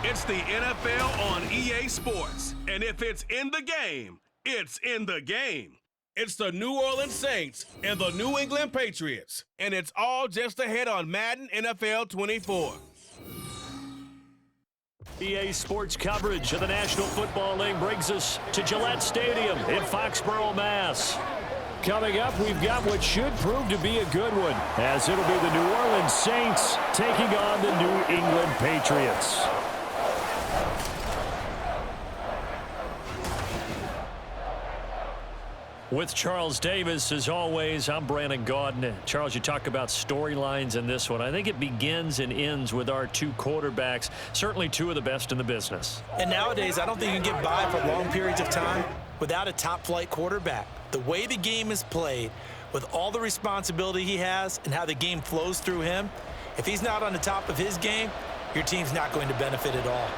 It's the NFL on EA Sports. And if it's in the game, it's in the game. It's the New Orleans Saints and the New England Patriots. And it's all just ahead on Madden NFL 24. EA Sports coverage of the National Football League brings us to Gillette Stadium in Foxborough, Mass. Coming up, we've got what should prove to be a good one, as it'll be the New Orleans Saints taking on the New England Patriots. With Charles Davis, as always, I'm Brandon Gaudin. Charles, you talk about storylines in this one. I think it begins and ends with our two quarterbacks, certainly two of the best in the business. And nowadays, I don't think you can get by for long periods of time without a top-flight quarterback. The way the game is played, with all the responsibility he has and how the game flows through him, if he's not on the top of his game, your team's not going to benefit at all.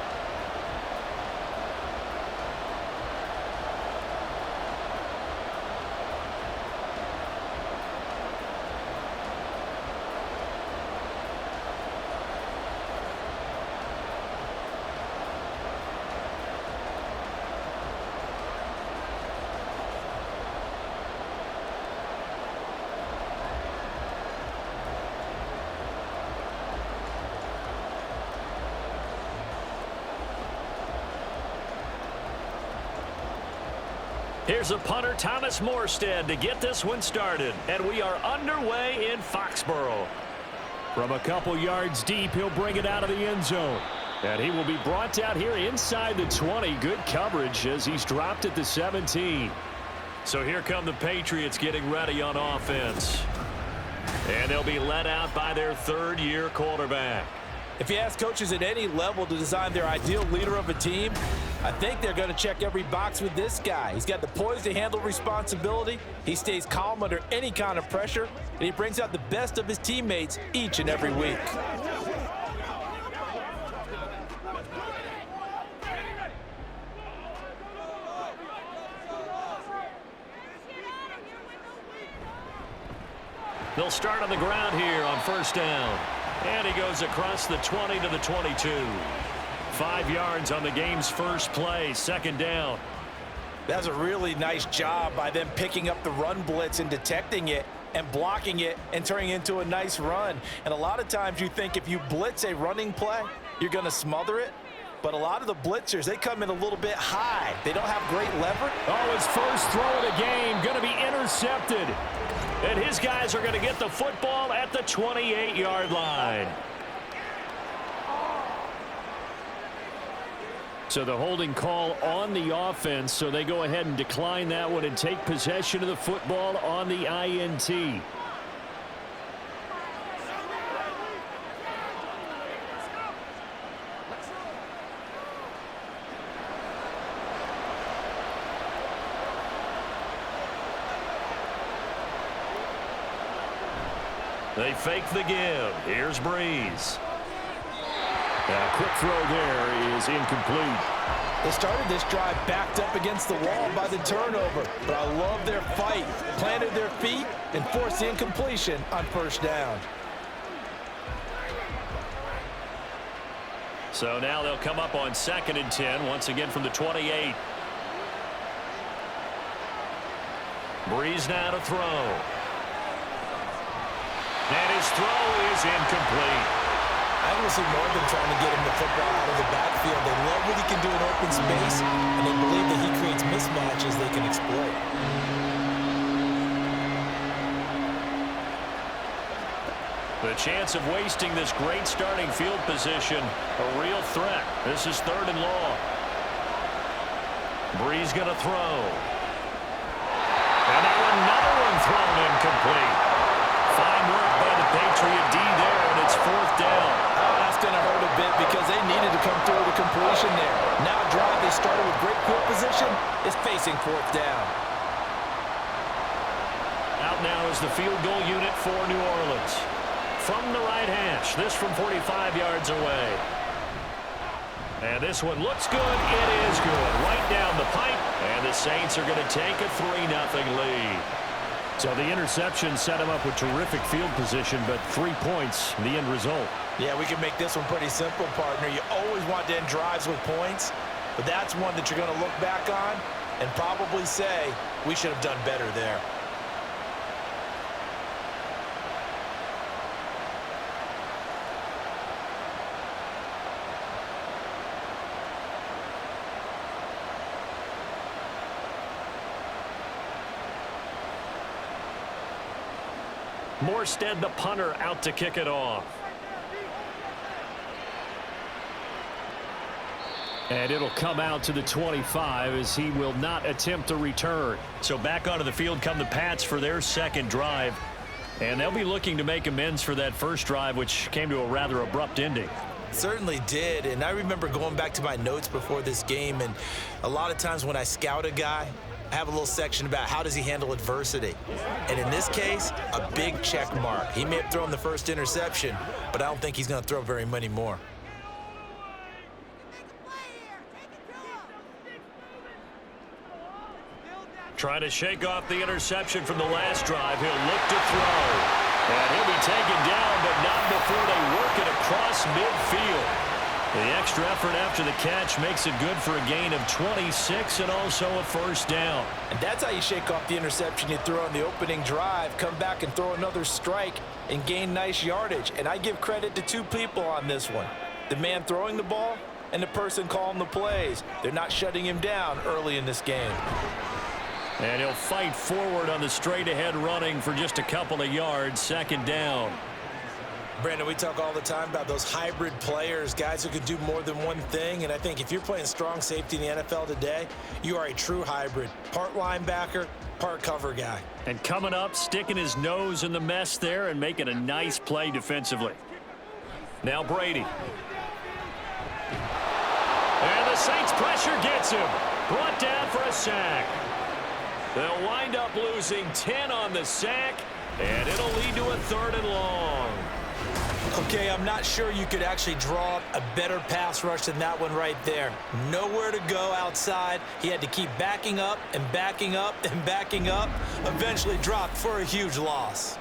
Here's a punter, Thomas Morstead, to get this one started. And we are underway in Foxborough. From a couple yards deep, he'll bring it out of the end zone. And he will be brought down here inside the 20. Good coverage as he's dropped at the 17. So here come the Patriots getting ready on offense. And they'll be led out by their third-year quarterback. If you ask coaches at any level to design their ideal leader of a team, I think they're going to check every box with this guy. He's got the poise to handle responsibility. He stays calm under any kind of pressure, and he brings out the best of his teammates each and every week. They'll start on the ground here on first down. And he goes across the 20 to the 22. 5 yards on the game's first play, second down. That's a really nice job by them picking up the run blitz and detecting it and blocking it and turning it into a nice run. And a lot of times you think if you blitz a running play, you're going to smother it. But a lot of the blitzers, they come in a little bit high. They don't have great leverage. Oh, his first throw of the game going to be intercepted. And his guys are going to get the football at the 28-yard line. So the holding call on the offense, so they go ahead and decline that one and take possession of the football on the INT. They fake the give. Here's Breeze. A quick throw there is incomplete. They started this drive backed up against the wall by the turnover, but I love their fight. Planted their feet and forced the incompletion on first down. So now they'll come up on 2nd and 10, once again from the 28. Breeze now to throw. And his throw is incomplete. I want to see more than trying to get him the football out of the backfield. They love what he can do in open space, and they believe that he creates mismatches they can exploit. The chance of wasting this great starting field position, a real threat. This is 3rd and long. Breeze going to throw. And now another one thrown incomplete. Fine work by the Patriot D there, and it's 4th down. That's going to hurt a bit because they needed to come through the completion there. Now a drive they started with great field position is facing 4th down. Out now is the field goal unit for New Orleans. From the right hash, this from 45 yards away. And this one looks good. It is good. Right down the pipe. And the Saints are going to take a 3-0 lead. So the interception set him up with terrific field position, but 3 points, the end result. Yeah, we can make this one pretty simple, partner. You always want to end drives with points, but that's one that you're going to look back on and probably say, we should have done better there. Morstead, the punter, out to kick it off. And it'll come out to the 25 as he will not attempt a return. So back onto the field come the Pats for their second drive. And they'll be looking to make amends for that first drive, which came to a rather abrupt ending. Certainly did, and I remember going back to my notes before this game, and a lot of times when I scout a guy, I have a little section about how does he handle adversity. And in this case, a big check mark. He may have thrown the first interception, but I don't think he's going to throw very many more. Trying to shake off the interception from the last drive. He'll look to throw. And he'll be taken down, but not before they work it across midfield. The extra effort after the catch makes it good for a gain of 26 and also a first down. And that's how you shake off the interception you threw on the opening drive, come back and throw another strike and gain nice yardage. And I give credit to two people on this one. The man throwing the ball and the person calling the plays. They're not shutting him down early in this game. And he'll fight forward on the straight-ahead running for just a couple of yards, second down. Brandon, we talk all the time about those hybrid players, guys who can do more than one thing. And I think if you're playing strong safety in the NFL today, you are a true hybrid. Part linebacker, part cover guy. And coming up, sticking his nose in the mess there and making a nice play defensively. Now Brady. And the Saints pressure gets him. Brought down for a sack. They'll wind up losing 10 on the sack, and it'll lead to a 3rd and long. Okay, I'm not sure you could actually draw up a better pass rush than that one right there. Nowhere to go outside. He had to keep backing up and backing up and backing up. Eventually dropped for a huge loss.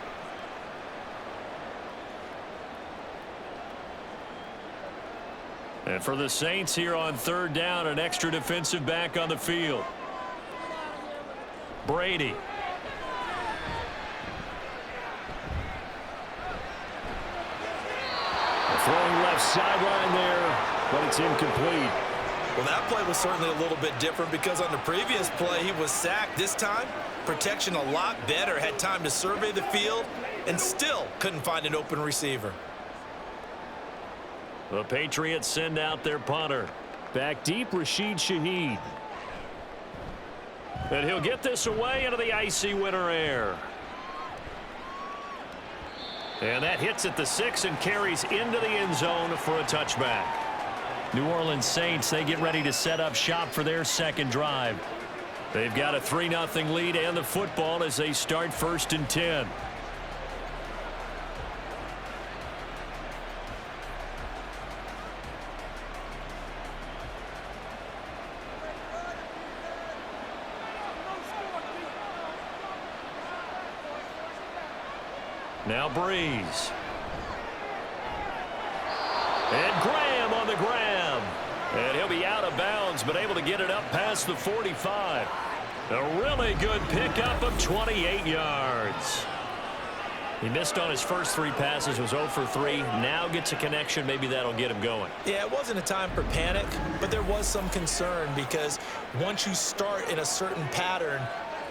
And for the Saints here on 3rd down, an extra defensive back on the field. Brady. Throwing left sideline there, but it's incomplete. Well, that play was certainly a little bit different because on the previous play, he was sacked. This time, protection a lot better. Had time to survey the field and still couldn't find an open receiver. The Patriots send out their punter. Back deep, Rashid Shaheed. And he'll get this away into the icy winter air. And that hits at the 6 and carries into the end zone for a touchback. New Orleans Saints, they get ready to set up shop for their second drive. They've got a 3-0 lead and the football as they start 1st and 10. Now Breeze. And Graham on the grab. And he'll be out of bounds, but able to get it up past the 45. A really good pickup of 28 yards. He missed on his first 3 passes, was 0 for 3. Now gets a connection. Maybe that'll get him going. Yeah, it wasn't a time for panic, but there was some concern because once you start in a certain pattern,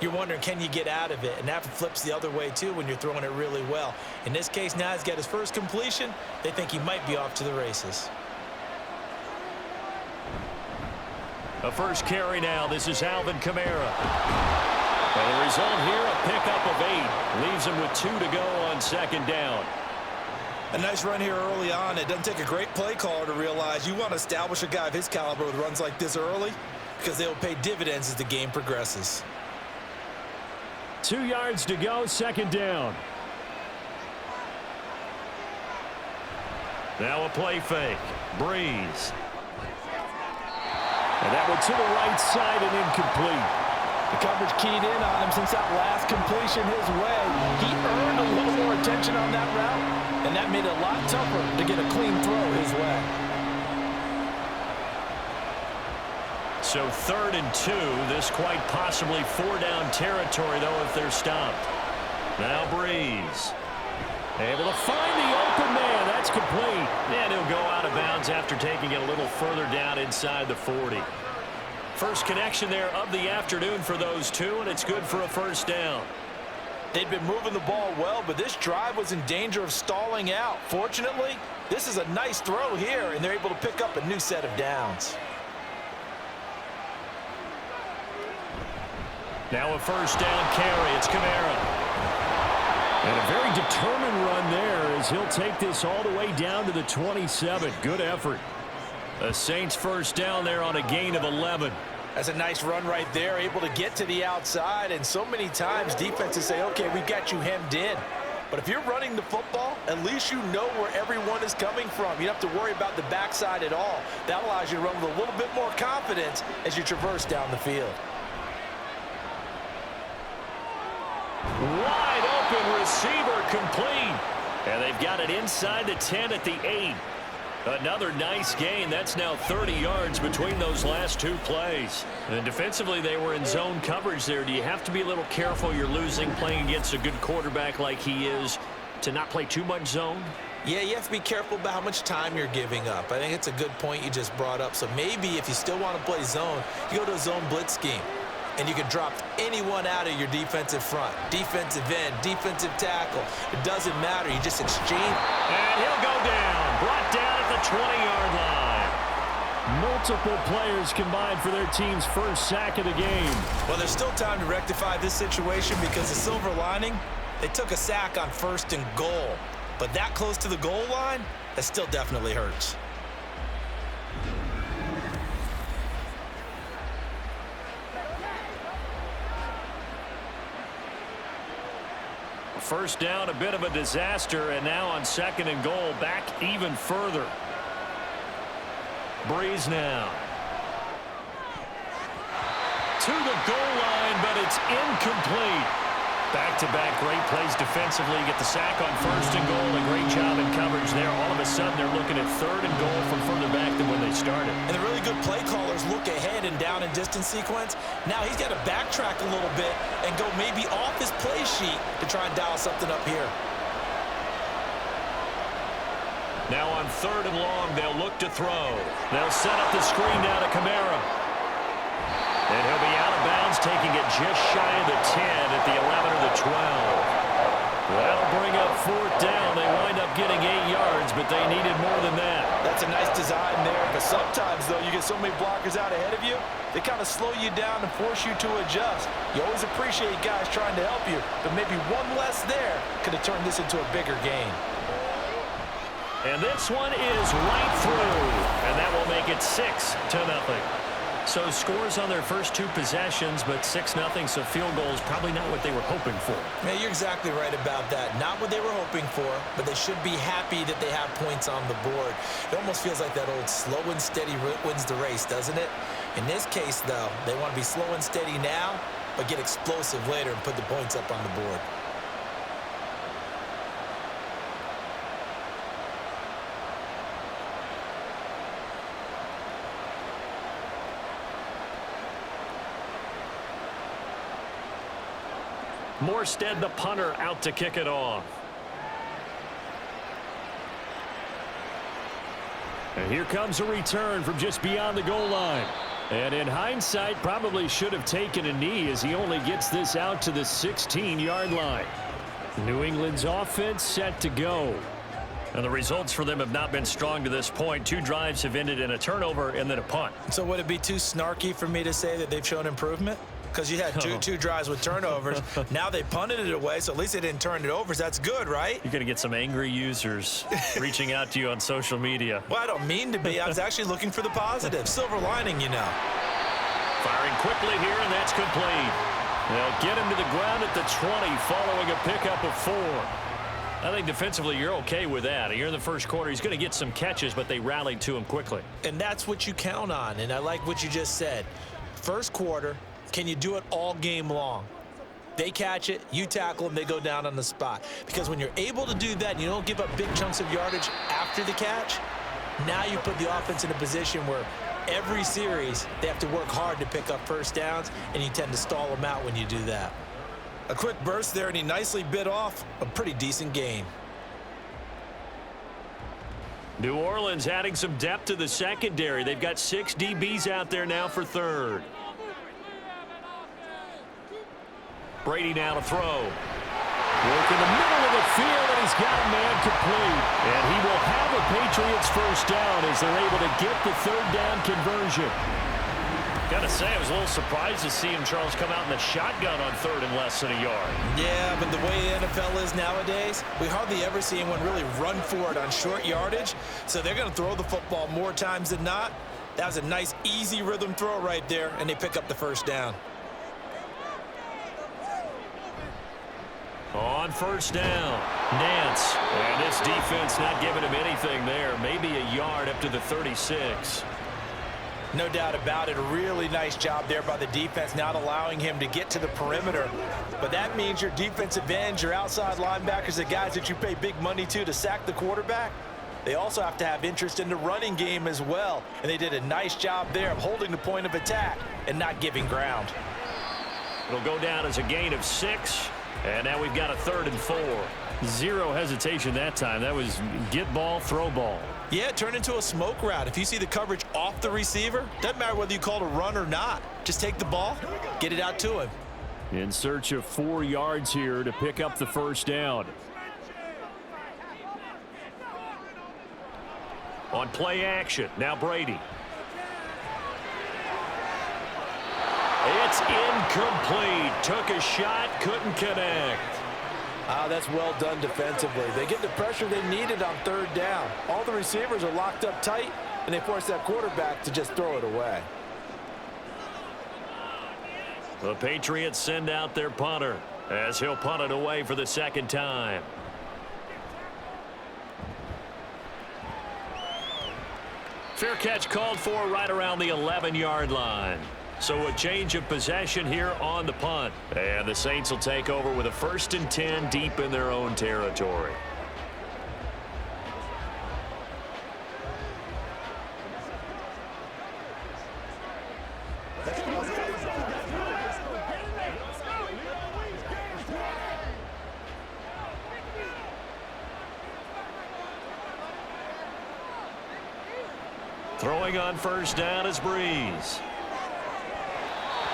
you're wondering, can you get out of it? And that flips the other way, too, when you're throwing it really well. In this case, now he's got his first completion. They think he might be off to the races. A first carry now. This is Alvin Kamara. And the result here, a pickup of 8. Leaves him with 2 to go on 2nd down. A nice run here early on. It doesn't take a great play caller to realize you want to establish a guy of his caliber with runs like this early because they will pay dividends as the game progresses. 2 yards to go, 2nd down. Now a play fake. Breeze. And that one to the right side and incomplete. The coverage keyed in on him since that last completion his way. He earned a little more attention on that route, and that made it a lot tougher to get a clean throw his way. So 3rd and 2. This quite possibly 4-down territory, though, if they're stopped. Now Breeze. Able to find the open man. That's complete. And he'll go out of bounds after taking it a little further down inside the 40. First connection there of the afternoon for those two, and it's good for a first down. They'd been moving the ball well, but this drive was in danger of stalling out. Fortunately, this is a nice throw here, and they're able to pick up a new set of downs. Now a first down carry. It's Kamara. And a very determined run there as he'll take this all the way down to the 27. Good effort. The Saints first down there on a gain of 11. That's a nice run right there, able to get to the outside. And so many times defenses say, okay, we've got you hemmed in. But if you're running the football, at least you know where everyone is coming from. You don't have to worry about the backside at all. That allows you to run with a little bit more confidence as you traverse down the field. Wide open receiver complete. And they've got it inside the 10 at the 8. Another nice gain. That's now 30 yards between those last two plays. And defensively, they were in zone coverage there. Do you have to be a little careful? You're losing playing against a good quarterback like he is to not play too much zone? Yeah, you have to be careful about how much time you're giving up. I think it's a good point you just brought up. So maybe if you still want to play zone, you go to a zone blitz scheme. And you can drop anyone out of your defensive front. Defensive end, defensive tackle. It doesn't matter. You just exchange. And he'll go down. Brought down at the 20-yard line. Multiple players combined for their team's first sack of the game. Well, there's still time to rectify this situation because the silver lining, they took a sack on 1st and goal. But that close to the goal line, that still definitely hurts. First down, a bit of a disaster, and now on 2nd and goal, back even further. Breeze now. To the goal line, but it's incomplete. Back-to-back great plays defensively. Get the sack on 1st and goal. A great job in coverage there. All of a sudden, they're looking at 3rd and goal from further back than when they started. And the really good play callers look ahead and down and distance sequence. Now he's got to backtrack a little bit and go maybe off his play sheet to try and dial something up here. Now on 3rd and long, they'll look to throw. They'll set up the screen down to Kamara. And he'll be out of bounds, taking it just shy of the 10 at the 11 or the 12. That'll bring up 4th down. They wind up getting 8 yards, but they needed more than that. That's a nice design there, but sometimes, though, you get so many blockers out ahead of you, they kind of slow you down and force you to adjust. You always appreciate guys trying to help you, but maybe one less there could have turned this into a bigger game. And this one is right through, and that will make it 6-0. So scores on their first 2 possessions, but 6-0, so field goal is probably not what they were hoping for. Man, you're exactly right about that. Not what they were hoping for, but they should be happy that they have points on the board. It almost feels like that old slow and steady wins the race, doesn't it? In this case, though, they want to be slow and steady now, but get explosive later and put the points up on the board. Morstead, the punter, out to kick it off. And here comes a return from just beyond the goal line. And in hindsight, probably should have taken a knee as he only gets this out to the 16-yard line. New England's offense set to go. And the results for them have not been strong to this point. 2 drives have ended in a turnover and then a punt. So would it be too snarky for me to say that they've shown improvement? Because you had two drives with turnovers. Now they punted it away, so at least they didn't turn it over. So that's good, right? You're going to get some angry users reaching out to you on social media. Well, I don't mean to be. I was actually looking for the positive. Silver lining, you know. Firing quickly here, and that's complete. They'll get him to the ground at the 20 following a pickup of 4. I think defensively you're okay with that. You're in the first quarter. He's going to get some catches, but they rallied to him quickly. And that's what you count on, and I like what you just said. First quarter, can you do it all game long? They catch it, you tackle them, they go down on the spot. Because when you're able to do that and you don't give up big chunks of yardage after the catch, now you put the offense in a position where every series they have to work hard to pick up first downs, and you tend to stall them out when you do that. A quick burst there, and he nicely bit off a pretty decent gain. New Orleans adding some depth to the secondary. They've got 6 DBs out there now for third. Brady now to throw. Work in the middle of the field, and he's got a man complete. And he will have a Patriots first down as they're able to get the third down conversion. Gotta say, I was a little surprised to see him, Charles, come out in the shotgun on third and less than a yard. Yeah, but the way the NFL is nowadays, we hardly ever see anyone really run for it on short yardage. So they're going to throw the football more times than not. That was a nice, easy rhythm throw right there, and they pick up the first down. On first down, Nance. And this defense not giving him anything there. Maybe a yard up to the 36. No doubt about it. A really nice job there by the defense, not allowing him to get to the perimeter. But that means your defensive ends, your outside linebackers, the guys that you pay big money to sack the quarterback, they also have to have interest in the running game as well. And they did a nice job there of holding the point of attack and not giving ground. It'll go down as a gain of 6. And now we've got a 3rd and 4. Zero hesitation that time. That was get ball, throw ball. Yeah, turn into a smoke route. If you see the coverage off the receiver, doesn't matter whether you call it a run or not. Just take the ball, get it out to him. In search of 4 yards here to pick up the first down. On play action, now Brady. It's incomplete. Took a shot, couldn't connect. That's well done defensively. They get the pressure they needed on third down. All the receivers are locked up tight, and they force that quarterback to just throw it away. The Patriots send out their punter as he'll punt it away for the 2nd time. Fair catch called for right around the 11-yard line. So a change of possession here on the punt. And the Saints will take over with a 1st and 10 deep in their own territory. Throwing on first down is Breeze.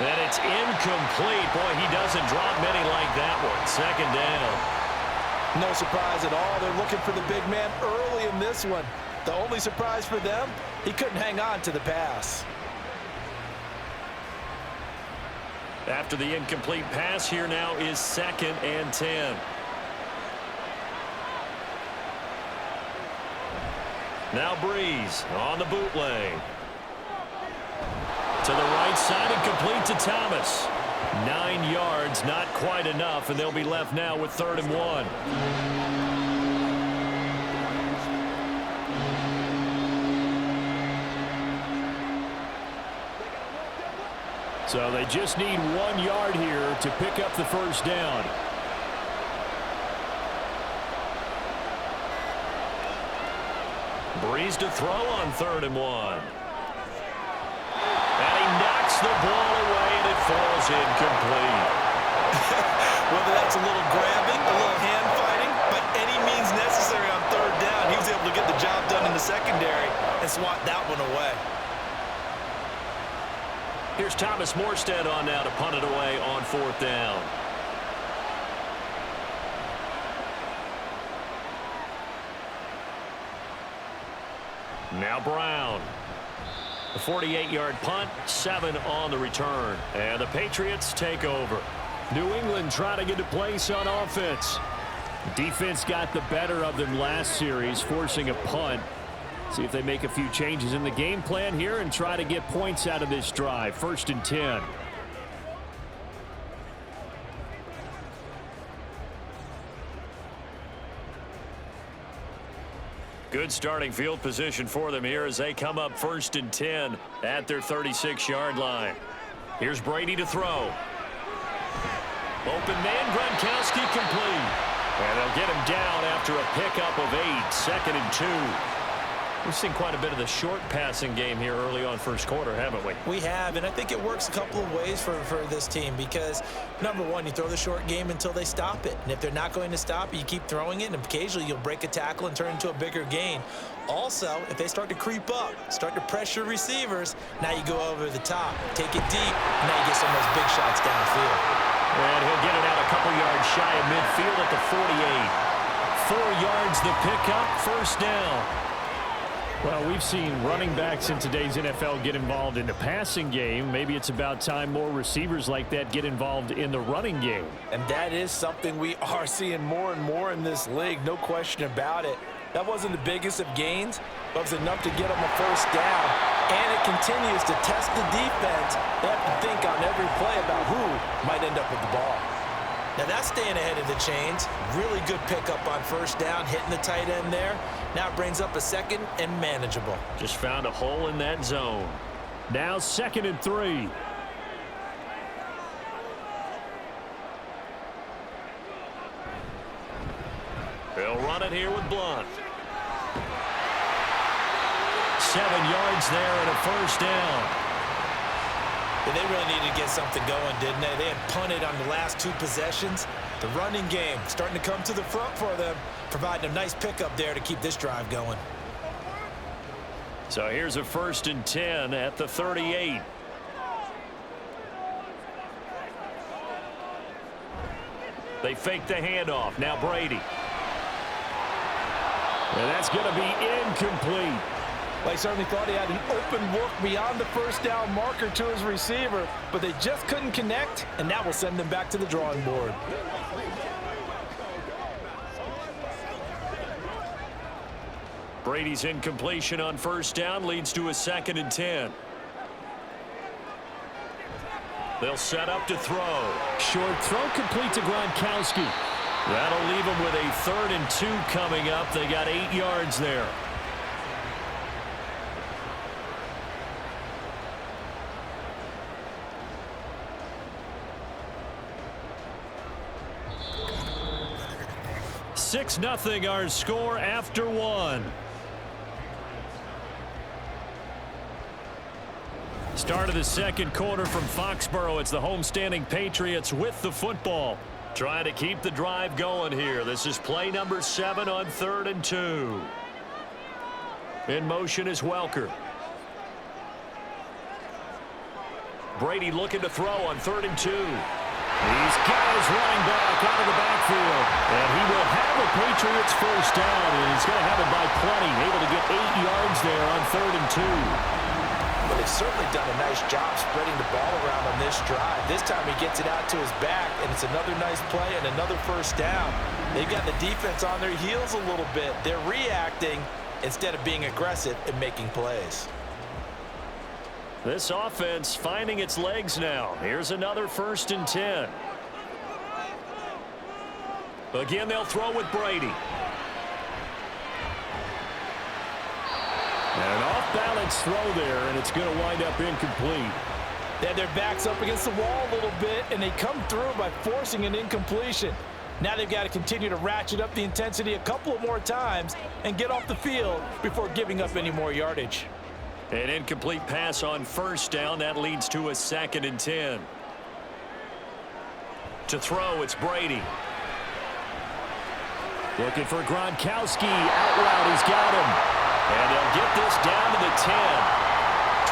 And it's incomplete. Boy, he doesn't drop many like that one. 2nd down. No surprise at all. They're looking for the big man early in this one. The only surprise for them, he couldn't hang on to the pass. After the incomplete pass, here now is 2nd and 10. Now Breeze on the bootleg. To the right side and complete to Thomas. 9 yards, not quite enough, and they'll be left now with 3rd and 1. So they just need 1 yard here to pick up the first down. Breeze to throw on 3rd and 1. And he knocks the ball away, and it falls incomplete. Whether that's a little grabbing, a little hand fighting, by any means necessary on 3rd down, he was able to get the job done in the secondary and swat that one away. Here's Thomas Morstead on now to punt it away on 4th down. Now Brown. A 48-yard punt, 7 on the return. And the Patriots take over. New England trying to get a place on offense. Defense got the better of them last series, forcing a punt. See if they make a few changes in the game plan here and try to get points out of this drive. 1st and 10. Good starting field position for them here as they come up 1st and 10 at their 36-yard line. Here's Brady to throw. Open man, Gronkowski complete. And they'll get him down after a pickup of 8, 2nd and 2. We've seen quite a bit of the short passing game here early on first quarter, haven't we? We have, and I think it works a couple of ways for this team because, number one, you throw the short game until they stop it. And if they're not going to stop it, you keep throwing it, and occasionally you'll break a tackle and turn it into a bigger gain. Also, if they start to creep up, start to pressure receivers, now you go over the top, take it deep, and now you get some of those big shots downfield. And he'll get it out a couple yards shy of midfield at the 48. 4 yards the pickup, first down. Well, we've seen running backs in today's NFL get involved in the passing game. Maybe it's about time more receivers like that get involved in the running game. And that is something we are seeing more and more in this league, no question about it. That wasn't the biggest of gains, but it was enough to get them a first down. And it continues to test the defense. They have to think on every play about who might end up with the ball. Now that's staying ahead of the chains. Really good pickup on first down, hitting the tight end there. Now it brings up a 2nd and manageable. Just found a hole in that zone. Now 2nd and 3. They'll run it here with Blunt. 7 yards there and a first down. Yeah, they really needed to get something going, didn't they? They had punted on the last 2 possessions. The running game starting to come to the front for them, providing a nice pickup there to keep this drive going. So here's a 1st and 10 at the 38. They fake the handoff. Now Brady. And that's going to be incomplete. Well, he certainly thought he had an open look beyond the first down marker to his receiver, but they just couldn't connect, and that will send them back to the drawing board. Brady's incompletion on first down leads to a 2nd and 10. They'll set up to throw. Short throw complete to Gronkowski. That'll leave them with a 3rd and 2 coming up. They got 8 yards there. Six 0 our score after 1. Start of the second quarter from Foxborough. It's the homestanding Patriots with the football. Trying to keep the drive going here. This is play number 7 on 3rd and 2. In motion is Welker. Brady looking to throw on 3rd and 2. He's got his running back out of the backfield. And he will have a Patriots first down. And he's going to have it by plenty. Able to get 8 yards there on 3rd and 2. But they've certainly done a nice job spreading the ball around on this drive. This time he gets it out to his back, and it's another nice play and another first down. They've got the defense on their heels a little bit. They're reacting instead of being aggressive and making plays. This offense finding its legs now. Here's another 1st and 10. Again, they'll throw with Brady. And an off-balance throw there, and it's going to wind up incomplete. They had their backs up against the wall a little bit, and they come through by forcing an incompletion. Now they've got to continue to ratchet up the intensity a couple of more times and get off the field before giving up any more yardage. An incomplete pass on first down. That leads to a 2nd and 10. To throw, it's Brady. Looking for Gronkowski. Out route, he's got him. And they'll get this down to the 10.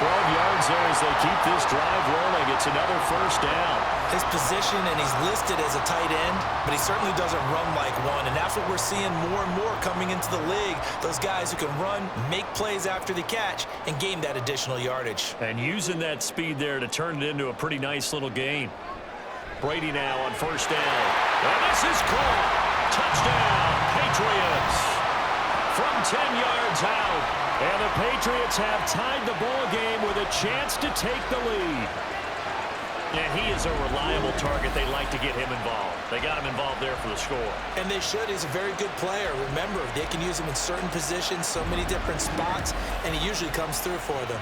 12 yards there as they keep this drive rolling. It's another first down. His position, and he's listed as a tight end, but he certainly doesn't run like one, and that's what we're seeing more and more coming into the league. Those guys who can run, make plays after the catch, and gain that additional yardage. And using that speed there to turn it into a pretty nice little gain. Brady now on first down. And this is caught. Touchdown, Patriots. From 10 yards out. And the Patriots have tied the ball game with a chance to take the lead. And he is a reliable target. They like to get him involved. They got him involved there for the score. And they should. He's a very good player. Remember, they can use him in certain positions, so many different spots, and he usually comes through for them.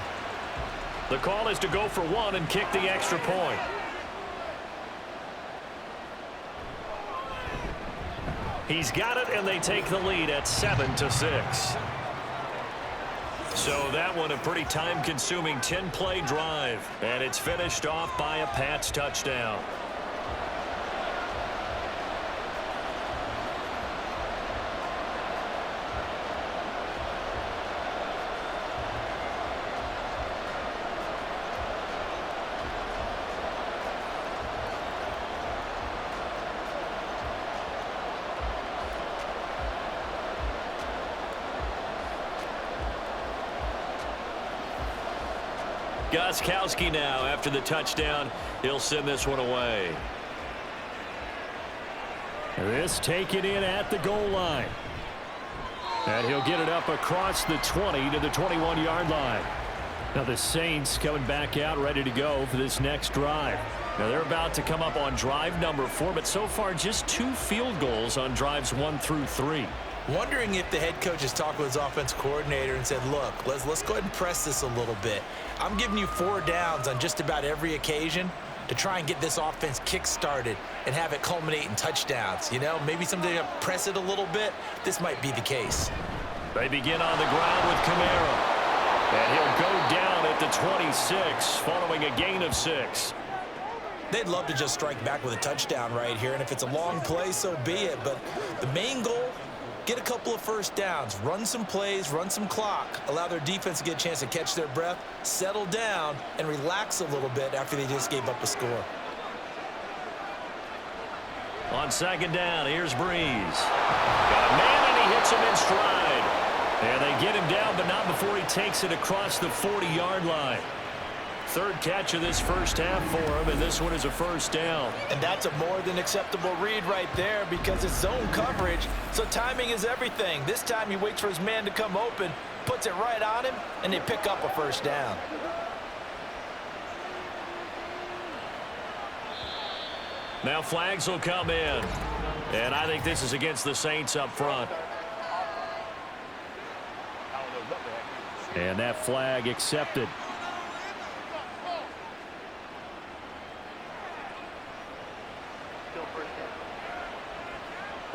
The call is to go for 1 and kick the extra point. He's got it, and they take the lead at 7-6. So that one a pretty time-consuming 10-play drive, and it's finished off by a Pats touchdown. Gostkowski now after the touchdown. He'll send this one away. This taken in at the goal line. And he'll get it up across the 20 to the 21-yard line. Now the Saints coming back out ready to go for this next drive. Now they're about to come up on drive number 4, but so far just 2 field goals on drives 1 through 3. Wondering if the head coach has talked with his offense coordinator and said, look, let's go ahead and press this a little bit. I'm giving you 4 downs on just about every occasion to try and get this offense kick-started and have it culminate in touchdowns. You know, maybe someday to press it a little bit. This might be the case. They begin on the ground with Kamara. And he'll go down at the 26 following a gain of 6. They'd love to just strike back with a touchdown right here, and if it's a long play, so be it. But the main goal, get a couple of first downs, run some plays, run some clock, allow their defense to get a chance to catch their breath, settle down, and relax a little bit after they just gave up a score. On second down, here's Breeze. Got a man, and he hits him in stride. And they get him down, but not before he takes it across the 40-yard line. Third catch of this first half for him, and this one is a first down. And that's a more than acceptable read right there because it's zone coverage, so timing is everything. This time he waits for his man to come open, puts it right on him, and they pick up a first down. Now flags will come in, and I think this is against the Saints up front. And that flag accepted.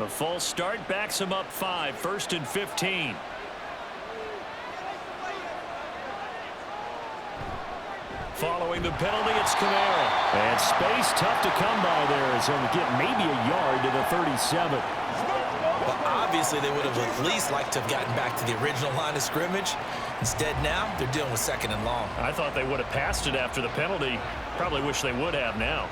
A false start backs him up 5, 1st and 15. Following the penalty, it's Kamara. And space tough to come by there as he'll get maybe a yard to the 37. Well, obviously they would have at least liked to have gotten back to the original line of scrimmage. Instead now, they're dealing with 2nd and long. I thought they would have passed it after the penalty. Probably wish they would have now.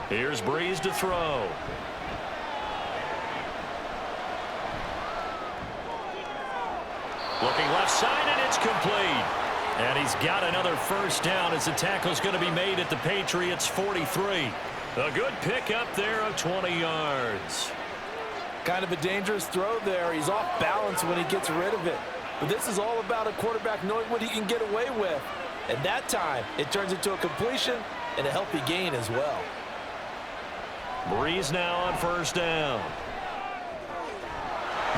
Here's Breeze to throw. Looking left side, and it's complete. And he's got another first down as the tackle's going to be made at the Patriots 43. A good pickup there of 20 yards. Kind of a dangerous throw there. He's off balance when he gets rid of it. But this is all about a quarterback knowing what he can get away with. And that time, it turns into a completion and a healthy gain as well. Breeze now on first down.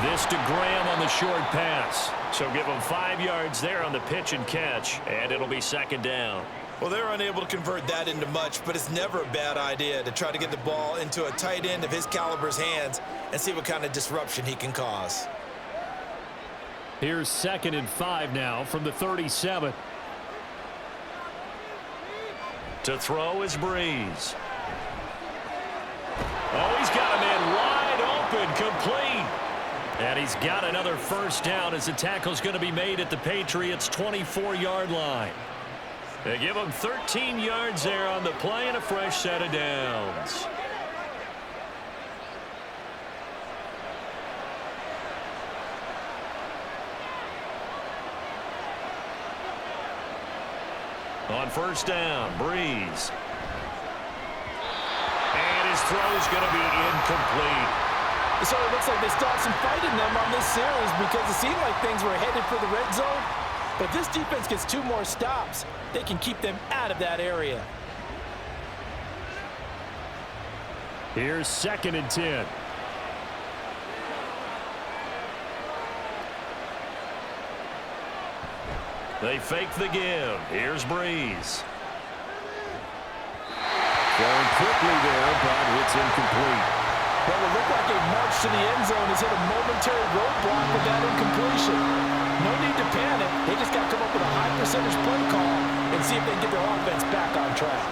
This to Graham on the short pass. So give him 5 yards there on the pitch and catch, and it'll be 2nd down. Well, they're unable to convert that into much, but it's never a bad idea to try to get the ball into a tight end of his caliber's hands and see what kind of disruption he can cause. Here's 2nd and 5 now from the 37. To throw is Breeze. Oh, he's got a man wide open, complete. And he's got another first down as the tackle's going to be made at the Patriots' 24-yard line. They give him 13 yards there on the play and a fresh set of downs. On first down, Breeze. And his throw's going to be incomplete. So it looks like they still have some fight in them on this series because it seemed like things were headed for the red zone. But if this defense gets 2 more stops, they can keep them out of that area. Here's 2nd and 10. They fake the give. Here's Breeze. Throwing quickly there, but it's incomplete. Well, it looked like a march to the end zone has hit a momentary roadblock with that incompletion. No need to panic. They just got to come up with a high percentage play call and see if they can get their offense back on track.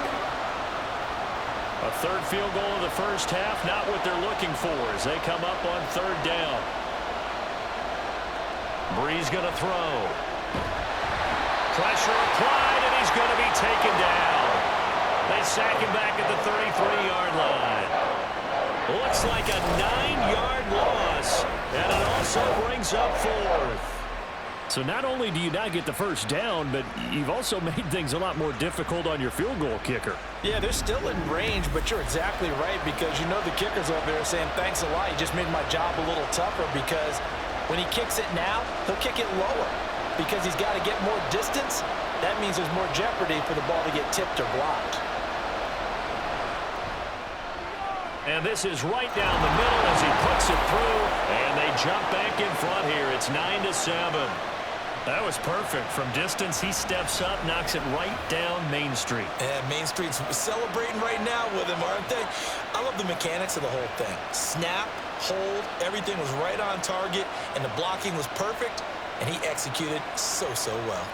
A third field goal of the first half, not what they're looking for as they come up on third down. Bree's going to throw. Pressure applied, and he's going to be taken down. They sack him back at the 33-yard line. Looks like a 9-yard loss, and it also brings up fourth. So not only do you not get the first down, but you've also made things a lot more difficult on your field goal kicker. Yeah, they're still in range, but you're exactly right because you know the kicker's over there saying, thanks a lot, you just made my job a little tougher because when he kicks it now, he'll kick it lower because he's got to get more distance. That means there's more jeopardy for the ball to get tipped or blocked. And this is right down the middle as he puts it through, and they jump back in front here. It's 9-7. That was perfect. From distance, he steps up, knocks it right down Main Street. And Main Street's celebrating right now with him, aren't they? I love the mechanics of the whole thing. Snap, hold, everything was right on target, and the blocking was perfect, and he executed so well.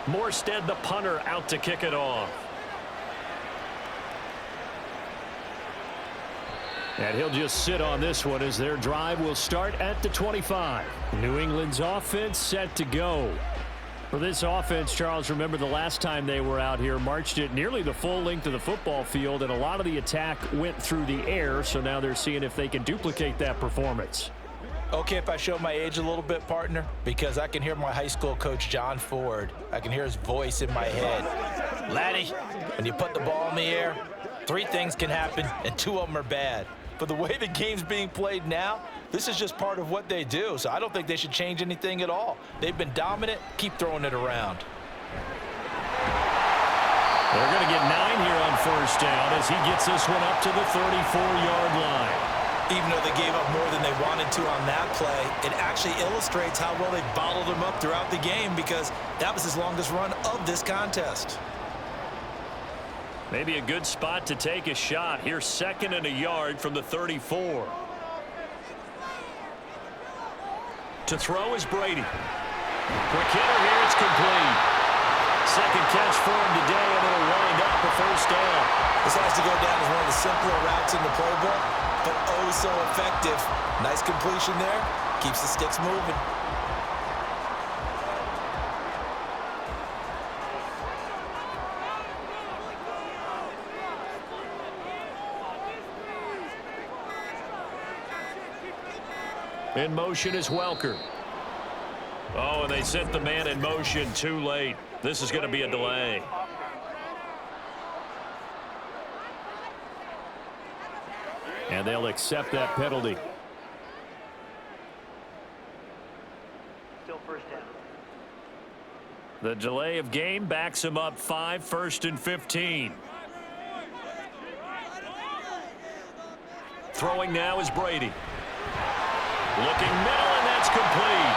Morstead, the punter, out to kick it off. And he'll just sit on this one as their drive will start at the 25. New England's offense set to go. For this offense, Charles, remember the last time they were out here, marched it nearly the full length of the football field, and a lot of the attack went through the air, so now they're seeing if they can duplicate that performance. Okay, if I show my age a little bit, partner, because I can hear my high school coach, John Ford. I can hear his voice in my head. Laddie, when you put the ball in the air, 3 things can happen, and 2 of them are bad. But the way the game's being played now, this is just part of what they do, so I don't think they should change anything at all. They've been dominant. Keep throwing it around. They're going to get 9 here on first down as he gets this one up to the 34-yard line. Even though they gave up more than they wanted to on that play, it actually illustrates how well they bottled him up throughout the game because that was his longest run of this contest. Maybe a good spot to take a shot. Here's 2nd and a yard from the 34. To throw is Brady. Quick hitter here, it's complete. Second catch for him today, and it'll wind up a first down. This has to go down as one of the simpler routes in the playbook, but oh so effective. Nice completion there. Keeps the sticks moving. In motion is Welker. Oh, and they sent the man in motion too late. This is going to be a delay. And they'll accept that penalty. Still first down. The delay of game backs him up 5, 1st and 15. Throwing now is Brady. Looking middle, and that's complete.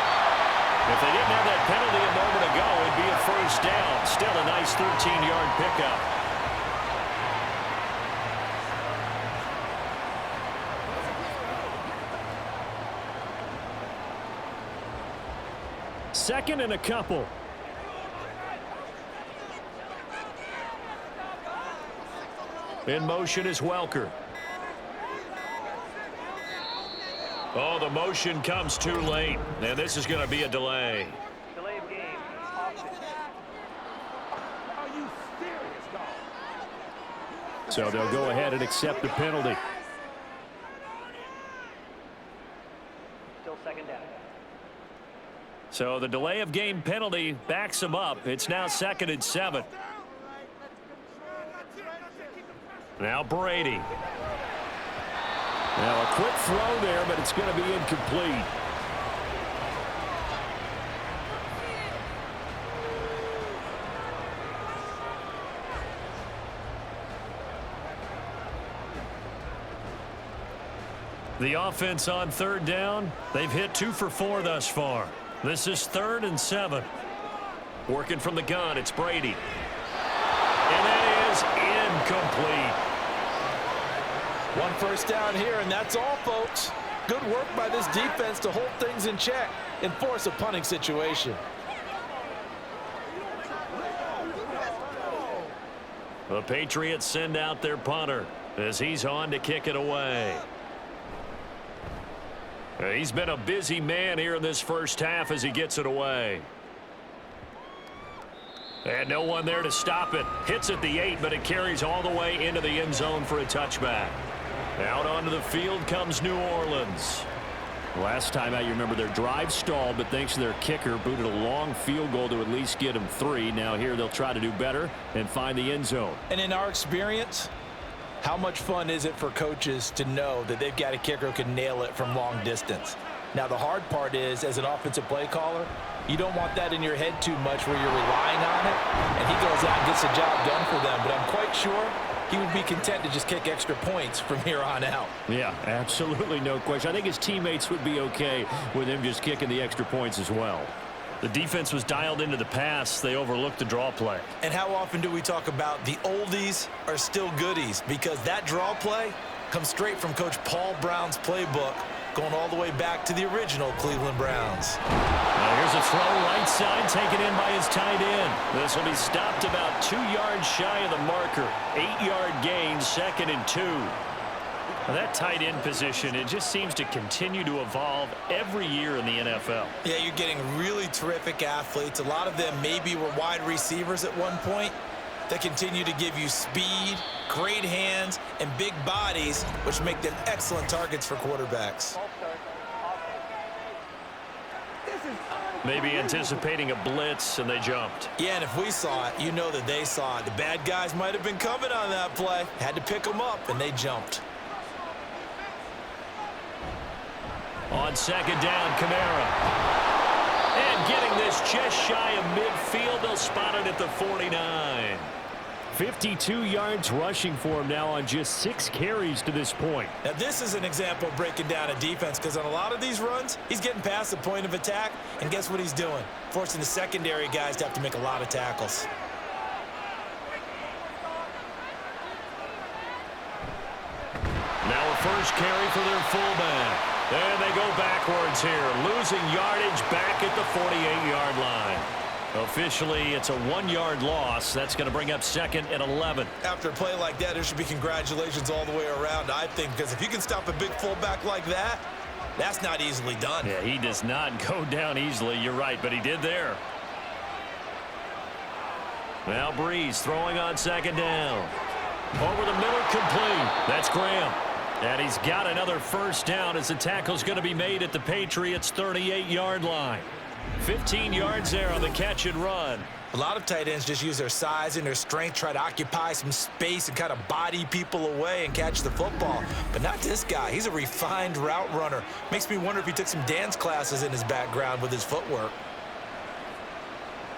If they didn't have that penalty a moment ago, it'd be a first down. Still a nice 13-yard pickup. Second and a couple. In motion is Welker. Oh, the motion comes too late. And this is going to be a delay. Delay of game. Offside. Are you serious, dog? So they'll go ahead and accept the penalty. Still second down. So the delay of game penalty backs them up. It's now 2nd and 7. Now Brady. Now a quick throw there, but it's going to be incomplete. The offense on third down, they've hit 2 for 4 thus far. This is 3rd and 7. Working from the gun, it's Brady. And that is incomplete. 1 first down here, and that's all, folks. Good work by this defense to hold things in check and force a punting situation. The Patriots send out their punter as he's on to kick it away. He's been a busy man here in this first half as he gets it away. And no one there to stop it. Hits at the 8, but it carries all the way into the end zone for a touchback. Out onto the field comes New Orleans. Last time out, you remember their drive stalled, but thanks to their kicker, booted a long field goal to at least get them 3. Now here they'll try to do better and find the end zone. And in our experience, how much fun is it for coaches to know that they've got a kicker who can nail it from long distance? Now, the hard part is, as an offensive play caller, you don't want that in your head too much where you're relying on it, and he goes out and gets the job done for them. But I'm quite sure he would be content to just kick extra points from here on out. Yeah, absolutely no question. I think his teammates would be okay with him just kicking the extra points as well. The defense was dialed into the pass. They overlooked the draw play. And how often do we talk about the oldies are still goodies? Because that draw play comes straight from Coach Paul Brown's playbook, going all the way back to the original Cleveland Browns. Now here's a throw right side taken in by his tight end. This will be stopped about 2 yards shy of the marker. 8-yard gain, 2nd and 2. Now that tight end position, it just seems to continue to evolve every year in the NFL. Yeah, you're getting really terrific athletes. A lot of them maybe were wide receivers at one point that continue to give you speed, great hands, and big bodies, which make them excellent targets for quarterbacks. Maybe anticipating a blitz, and they jumped. Yeah, and if we saw it, you know that they saw it. The bad guys might have been coming on that play. Had to pick them up, and they jumped. On 2nd down, Kamara. And getting this just shy of midfield, they'll spot it at the 49. 52 yards rushing for him now on just 6 carries to this point. Now, this is an example of breaking down a defense, because on a lot of these runs, he's getting past the point of attack, and guess what he's doing? Forcing the secondary guys to have to make a lot of tackles. Now a first carry for their fullback. And they go backwards here, losing yardage back at the 48-yard line. Officially, it's a 1-yard loss. That's going to bring up 2nd and 11. After a play like that, there should be congratulations all the way around, I think, because if you can stop a big fullback like that, that's not easily done. Yeah, he does not go down easily. You're right, but he did there. Now Breeze throwing on 2nd down. Over the middle, complete. That's Graham. And he's got another first down as the tackle's going to be made at the Patriots' 38-yard line. 15 yards there on the catch and run. A lot of tight ends just use their size and their strength, try to occupy some space and kind of body people away and catch the football. But not this guy. He's a refined route runner. Makes me wonder if he took some dance classes in his background with his footwork.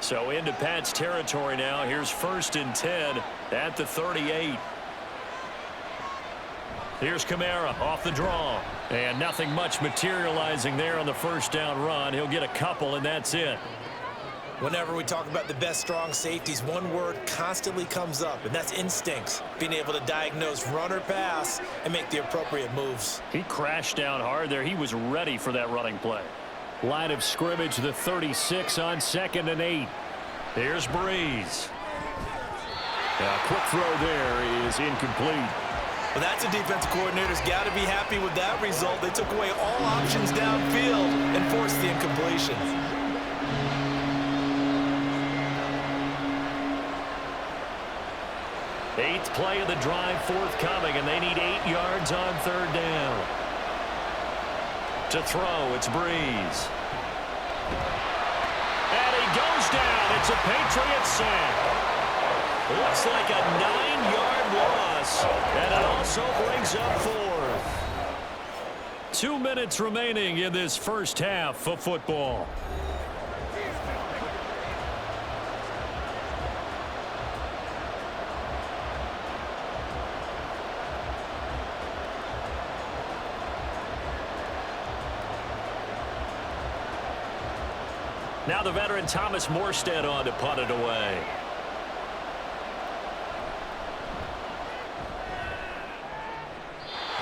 So into Pat's territory now. Here's 1st and 10 at the 38. Here's Kamara off the draw. And nothing much materializing there on the first down run. He'll get a couple, and that's it. Whenever we talk about the best strong safeties, one word constantly comes up, and that's instincts. Being able to diagnose run or pass and make the appropriate moves. He crashed down hard there. He was ready for that running play. Line of scrimmage, the 36 on 2nd and 8. Here's Breeze. A quick throw there is incomplete. Well, that's a defensive coordinator's got to be happy with that result. They took away all options downfield and forced the incompletion. Eighth play of the drive forthcoming, and they need 8 yards on 3rd down. To throw, it's Breeze. And he goes down. It's a Patriots sack. Looks like a 9-yard loss, and it also brings up 4th. 2 minutes remaining in this first half of football. Now the veteran Thomas Morstead on to punt it away.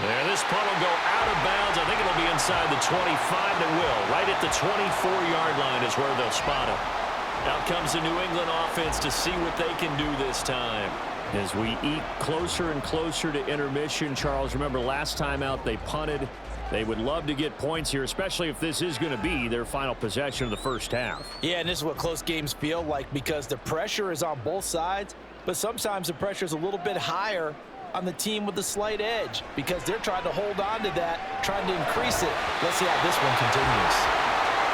There, this punt will go out of bounds. I think it'll be inside the 25. It will. Right at the 24-yard line is where they'll spot it. Out comes the New England offense to see what they can do this time. As we eat closer and closer to intermission, Charles, remember last time out they punted. They would love to get points here, especially if this is going to be their final possession of the first half. Yeah, and this is what close games feel like because the pressure is on both sides, but sometimes the pressure is a little bit higher on the team with the slight edge because they're trying to hold on to that, trying to increase it. Let's see how this one continues.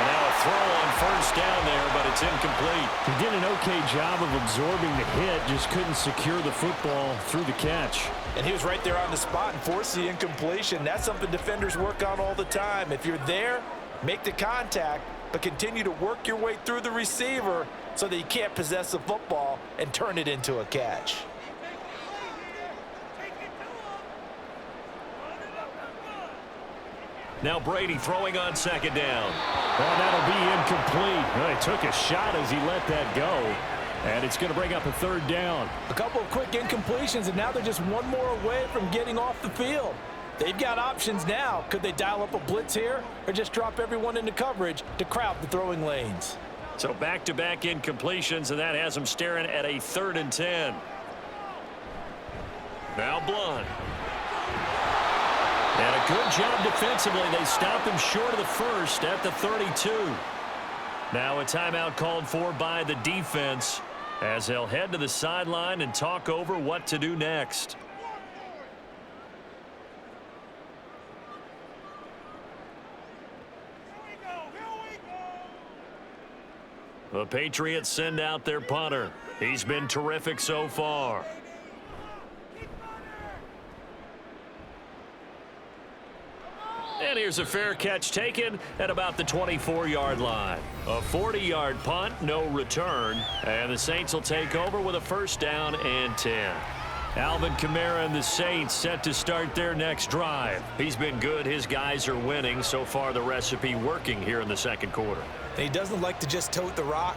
And now a throw on first down there, but it's incomplete. He did an okay job of absorbing the hit, just couldn't secure the football through the catch. And he was right there on the spot and forced the incompletion. That's something defenders work on all the time. If you're there, make the contact, but continue to work your way through the receiver so that you can't possess the football and turn it into a catch. Now Brady throwing on second down. Well, that'll be incomplete. Well, he took a shot as he let that go. And it's going to bring up a third down. A couple of quick incompletions, and now they're just one more away from getting off the field. They've got options now. Could they dial up a blitz here or just drop everyone into coverage to crowd the throwing lanes? So back-to-back incompletions, and that has them staring at a 3rd and 10. Now Blunt. And a good job defensively. They stopped him short of the first at the 32. Now a timeout called for by the defense as they'll head to the sideline and talk over what to do next. The Patriots send out their punter. He's been terrific so far. And here's a fair catch taken at about the 24-yard line. A 40-yard punt, no return. And the Saints will take over with a first down and 10. Alvin Kamara and the Saints set to start their next drive. He's been good. His guys are winning. So far, the recipe working here in the second quarter. And he doesn't like to just tote the rock.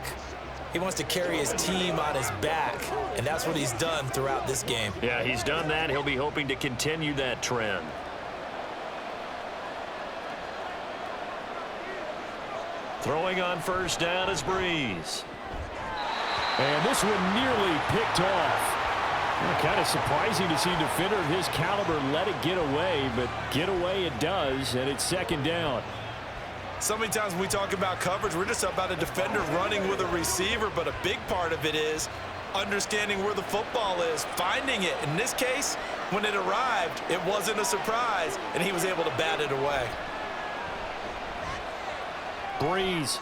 He wants to carry his team on his back, and that's what he's done throughout this game. Yeah, he's done that. He'll be hoping to continue that trend. Throwing on first down is Breeze. And this one nearly picked off. Well, kind of surprising to see a defender of his caliber let it get away, but get away it does, and it's second down. So many times when we talk about coverage, we're just about a defender running with a receiver, but a big part of it is understanding where the football is, finding it. In this case, when it arrived, it wasn't a surprise, and he was able to bat it away. Breeze.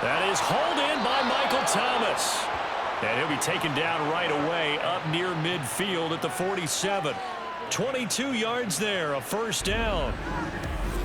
That is hauled in by Michael Thomas. And he'll be taken down right away up near midfield at the 47. 22 yards there, a first down.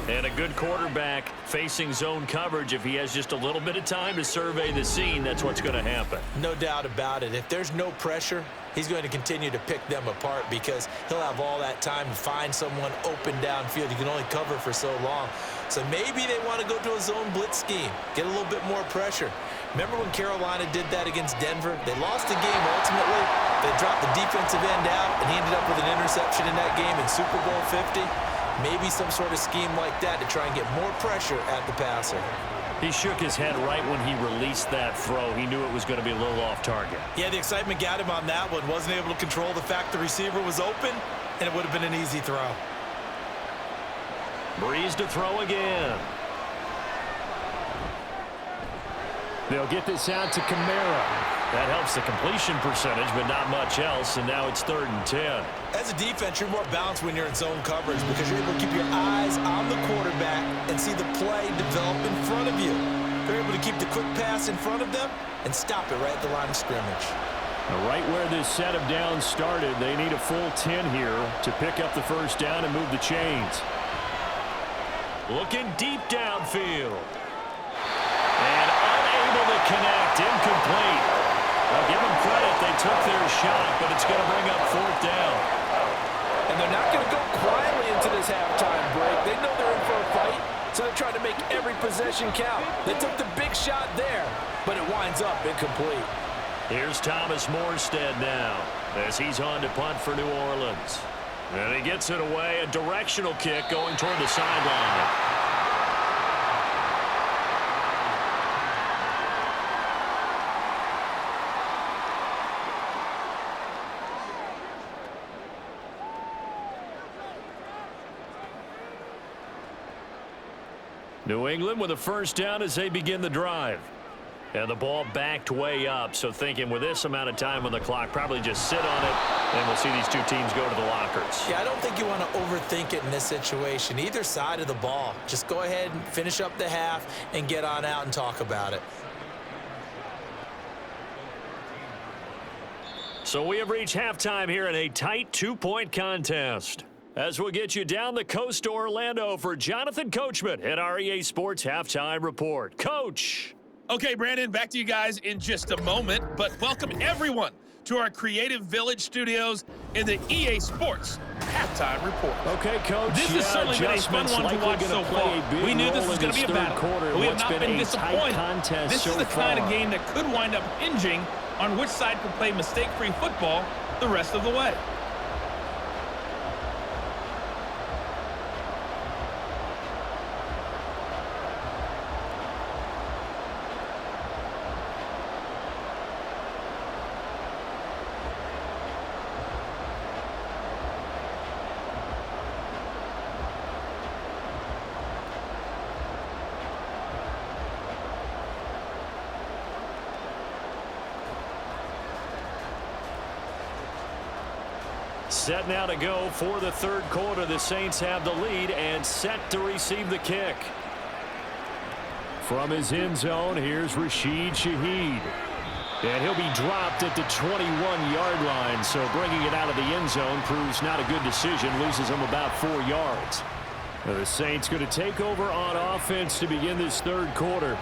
And a good quarterback facing zone coverage. If he has just a little bit of time to survey the scene, that's what's going to happen. No doubt about it. If there's no pressure, he's going to continue to pick them apart because he'll have all that time to find someone open downfield. You can only cover for so long. So maybe they want to go to a zone blitz scheme, get a little bit more pressure. Remember when Carolina did that against Denver? They lost the game ultimately. They dropped the defensive end out, and he ended up with an interception in that game in Super Bowl 50. Maybe some sort of scheme like that to try and get more pressure at the passer. He shook his head right when he released that throw. He knew it was going to be a little off target. Yeah, the excitement got him on that one. Wasn't able to control the fact the receiver was open, and it would have been an easy throw. Breeze to throw again. They'll get this out to Kamara. That helps the completion percentage, but not much else, and now it's 3rd and 10. As a defense, you're more balanced when you're in zone coverage because you're able to keep your eyes on the quarterback and see the play develop in front of you. They're able to keep the quick pass in front of them and stop it right at the line of scrimmage. Now, right where this set of downs started, they need a full 10 here to pick up the first down and move the chains. Looking deep downfield. And unable to connect, incomplete. Well, give them credit, they took their shot, but it's going to bring up 4th down. And they're not going to go quietly into this halftime break. They know they're in for a fight, so they're trying to make every possession count. They took the big shot there, but it winds up incomplete. Here's Thomas Morstead now as he's on to punt for New Orleans. And he gets it away, a directional kick going toward the sideline. New England with a first down as they begin the drive. And the ball backed way up, so thinking with this amount of time on the clock, probably just sit on it, and we'll see these two teams go to the lockers. Yeah, I don't think you want to overthink it in this situation. Either side of the ball. Just go ahead and finish up the half and get on out and talk about it. So we have reached halftime here in a tight two-point contest. As we'll get you down the coast to Orlando for Jonathan Coachman at our EA Sports Halftime Report. Coach. Okay, Brandon, back to you guys in just a moment, but welcome everyone to our Creative Village studios in the EA Sports Halftime Report. Okay, Coach. This has certainly been a fun one to watch so far. We knew this was going to be a battle, but we have not been disappointed. This is the kind of game that could wind up hinging on which side can play mistake-free football the rest of the way. Set now to go for the third quarter. The Saints have the lead and set to receive the kick. From his end zone, here's Rashid Shaheed. And he'll be dropped at the 21-yard line, so bringing it out of the end zone proves not a good decision, loses him about 4 yards. The Saints going to take over on offense to begin this third quarter.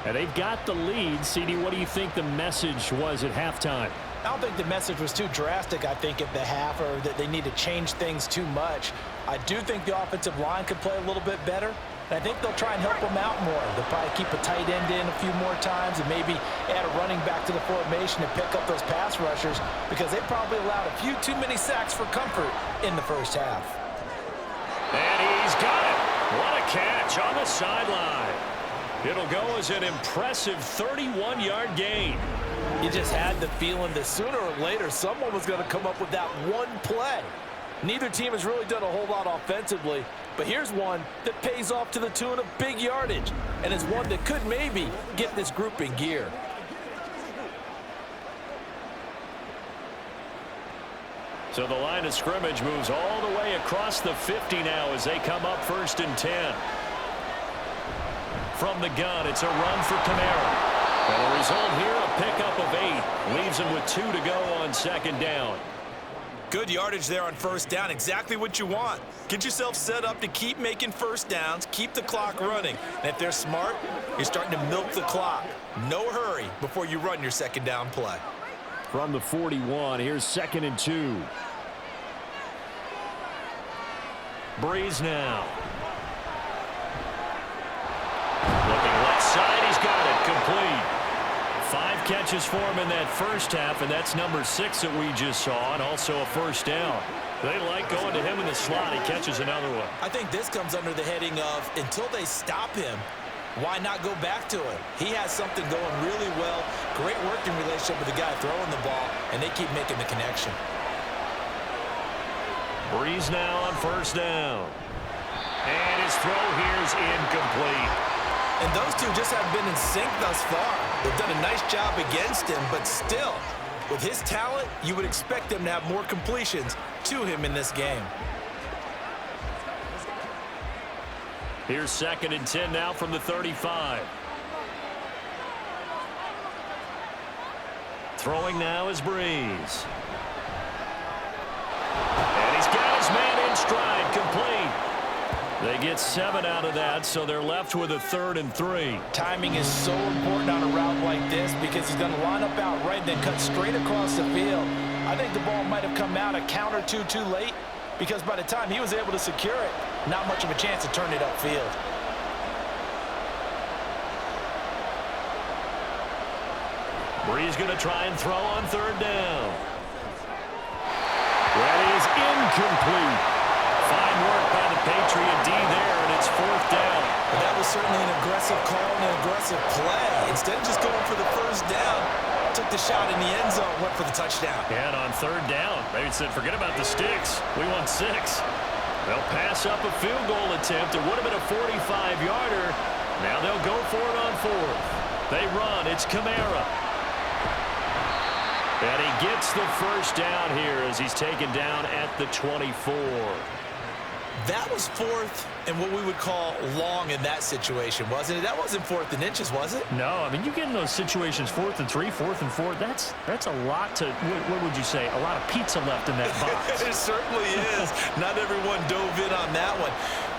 And they've got the lead. CD, what do you think the message was at halftime? I don't think the message was too drastic, I think, at the half, or that they need to change things too much. I do think the offensive line could play a little bit better, and I think they'll try and help them out more. They'll probably keep a tight end in a few more times and maybe add a running back to the formation and pick up those pass rushers because they probably allowed a few too many sacks for comfort in the first half. And he's got it. What a catch on the sideline. It'll go as an impressive 31-yard gain. You just had the feeling that sooner or later someone was going to come up with that one play. Neither team has really done a whole lot offensively, but here's one that pays off to the tune of big yardage, and it's one that could maybe get this group in gear. So the line of scrimmage moves all the way across the 50 now as they come up 1st and 10. From the gun, it's a run for Kamara. And the result here, a pickup of 8. Leaves him with 2 to go on 2nd down. Good yardage there on 1st down. Exactly what you want. Get yourself set up to keep making 1st downs, keep the clock running. And if they're smart, you're starting to milk the clock. No hurry before you run your 2nd down play. From the 41, here's 2nd and 2. Breeze now. Looking left side, he's got it, complete. 5 catches for him in that first half, and that's number 6 that we just saw, and also a 1st down. They like going to him in the slot. He catches another one. I think this comes under the heading of until they stop him, why not go back to him? He has something going really well, great working relationship with the guy throwing the ball, and they keep making the connection. Breeze now on 1st down. And his throw here is incomplete. And those two just have been in sync thus far. They've done a nice job against him, but still, with his talent, you would expect them to have more completions to him in this game. Here's 2nd and 10 now from the 35. Throwing now is Breeze. And he's got his man in stride, complete. They get 7 out of that, so they're left with a 3rd and 3. Timing is so important on a route like this because he's going to line up out right, then cut straight across the field. I think the ball might have come out a count or two too late because by the time he was able to secure it, not much of a chance to turn it upfield. Bree's going to try and throw on third down. That is incomplete. Fine work by the Patriot D there, and it's fourth down. But that was certainly an aggressive call and an aggressive play. Instead of just going for the first down, took the shot in the end zone, went for the touchdown. And on third down, they said, forget about the sticks. We want 6. They'll pass up a field goal attempt. It would have been a 45-yarder. Now they'll go for it on fourth. They run. It's Kamara. And he gets the first down here as he's taken down at the 24. That was fourth and what we would call long in that situation, wasn't it? That wasn't fourth and inches, was it? No, I mean, you get in those situations 4th and 3, 4th and 4. That's a lot to, what would you say, a lot of pizza left in that box. It certainly is. Not everyone dove in on that one.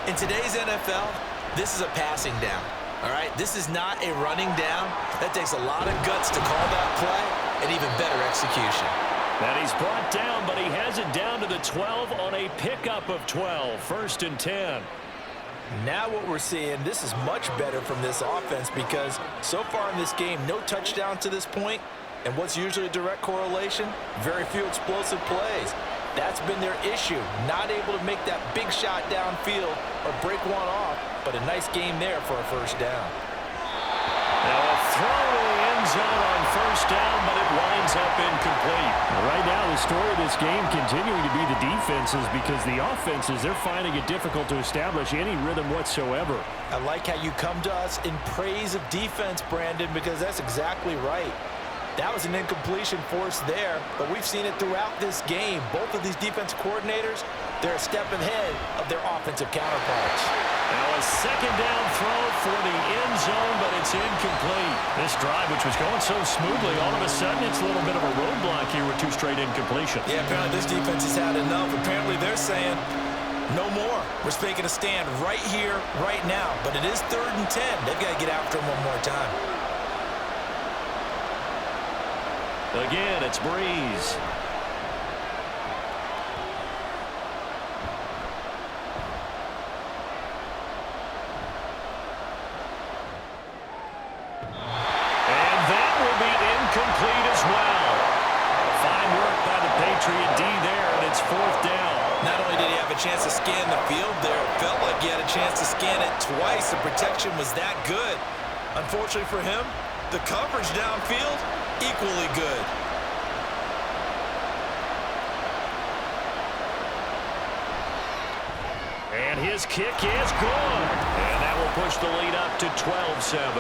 In today's NFL, this is a passing down. All right, this is not a running down. That takes a lot of guts to call that play and even better execution. And he's brought down, but he has it down to the 12 on a pickup of 12. 1st and 10. Now what we're seeing, this is much better from this offense because so far in this game, no touchdown to this point, and what's usually a direct correlation? Very few explosive plays. That's been their issue, not able to make that big shot downfield or break one off, but a nice game there for a first down. Now a throw to the end zone on first down, but it winds up incomplete. Right now, the story of this game continuing to be the defenses because the offenses, they're finding it difficult to establish any rhythm whatsoever. I like how you come to us in praise of defense, Brandon, because that's exactly right. That was an incompletion forced there, but we've seen it throughout this game. Both of these defensive coordinators, they're a step ahead of their offensive counterparts. Now a second down throw for the end zone, but it's incomplete. This drive, which was going so smoothly, all of a sudden it's a little bit of a roadblock here with 2 straight incompletions. Yeah, apparently this defense has had enough. Apparently they're saying, no more. We're making a stand right here, right now. But it is 3rd and 10. They've got to get after him one more time. Again, it's Breeze. And that will be incomplete as well. Fine work by the Patriot D there, and it's 4th down. Not only did he have a chance to scan the field there, it felt like he had a chance to scan it twice. The protection was that good. Unfortunately for him, the coverage downfield, equally good. And his kick is good. And that will push the lead up to 12-7.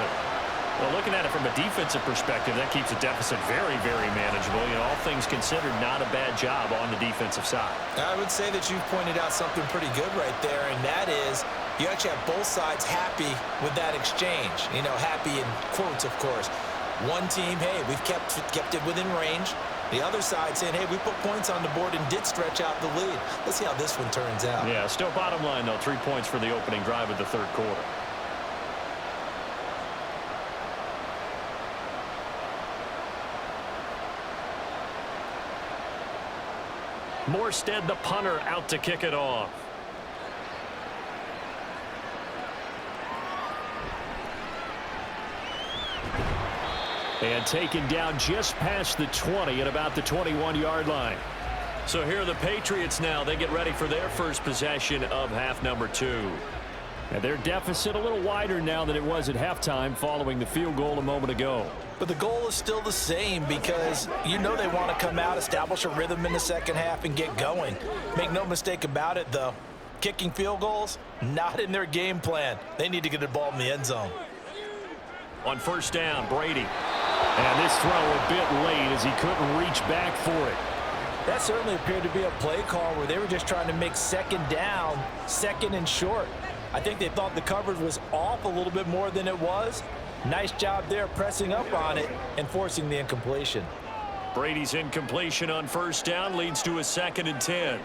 Well, looking at it from a defensive perspective, that keeps the deficit very, very manageable. You know, all things considered, not a bad job on the defensive side. I would say that you've pointed out something pretty good right there, and that is you actually have both sides happy with that exchange. You know, happy in quotes, of course. One team, hey, we've kept it within range. The other side saying, hey, we put points on the board and did stretch out the lead. Let's see how this one turns out. Yeah, still bottom line, though, 3 points for the opening drive of the 3rd quarter. Morstead, the punter, out to kick it off. And taken down just past the 20 at about the 21-yard line. So here are the Patriots now. They get ready for their first possession of half number 2. And their deficit a little wider now than it was at halftime following the field goal a moment ago. But the goal is still the same because you know they want to come out, establish a rhythm in the second half, and get going. Make no mistake about it, though. Kicking field goals, not in their game plan. They need to get the ball in the end zone. On first down, Brady. And this throw a bit late as he couldn't reach back for it. That certainly appeared to be a play call where they were just trying to make second down, second and short. I think they thought the coverage was off a little bit more than it was. Nice job there pressing up on it and forcing the incompletion. Brady's incompletion on first down leads to a 2nd and 10.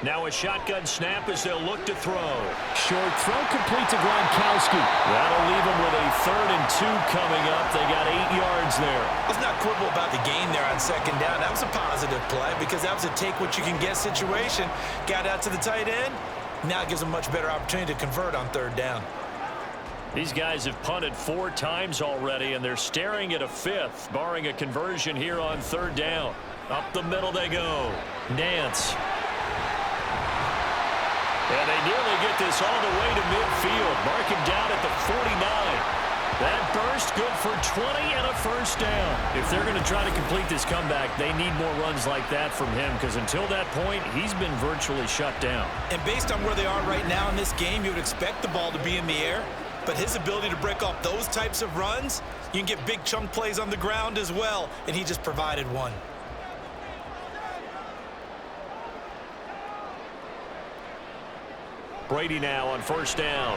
Now a shotgun snap as they'll look to throw. Short throw complete to Gronkowski. That'll leave them with a 3rd and 2 coming up. They got 8 yards there. Let's not quibble about the gain there on second down. That was a positive play because that was a take-what-you-can-get situation. Got out to the tight end. Now it gives them a much better opportunity to convert on 3rd down. These guys have punted 4 times already, and they're staring at a 5th, barring a conversion here on 3rd down. Up the middle they go. Nance. And they nearly get this all the way to midfield. Mark him down at the 49. That burst good for 20 and a 1st down. If they're going to try to complete this comeback, they need more runs like that from him, because until that point, he's been virtually shut down. And based on where they are right now in this game, you would expect the ball to be in the air. But his ability to break off those types of runs, you can get big chunk plays on the ground as well, and he just provided one. Brady now on 1st down.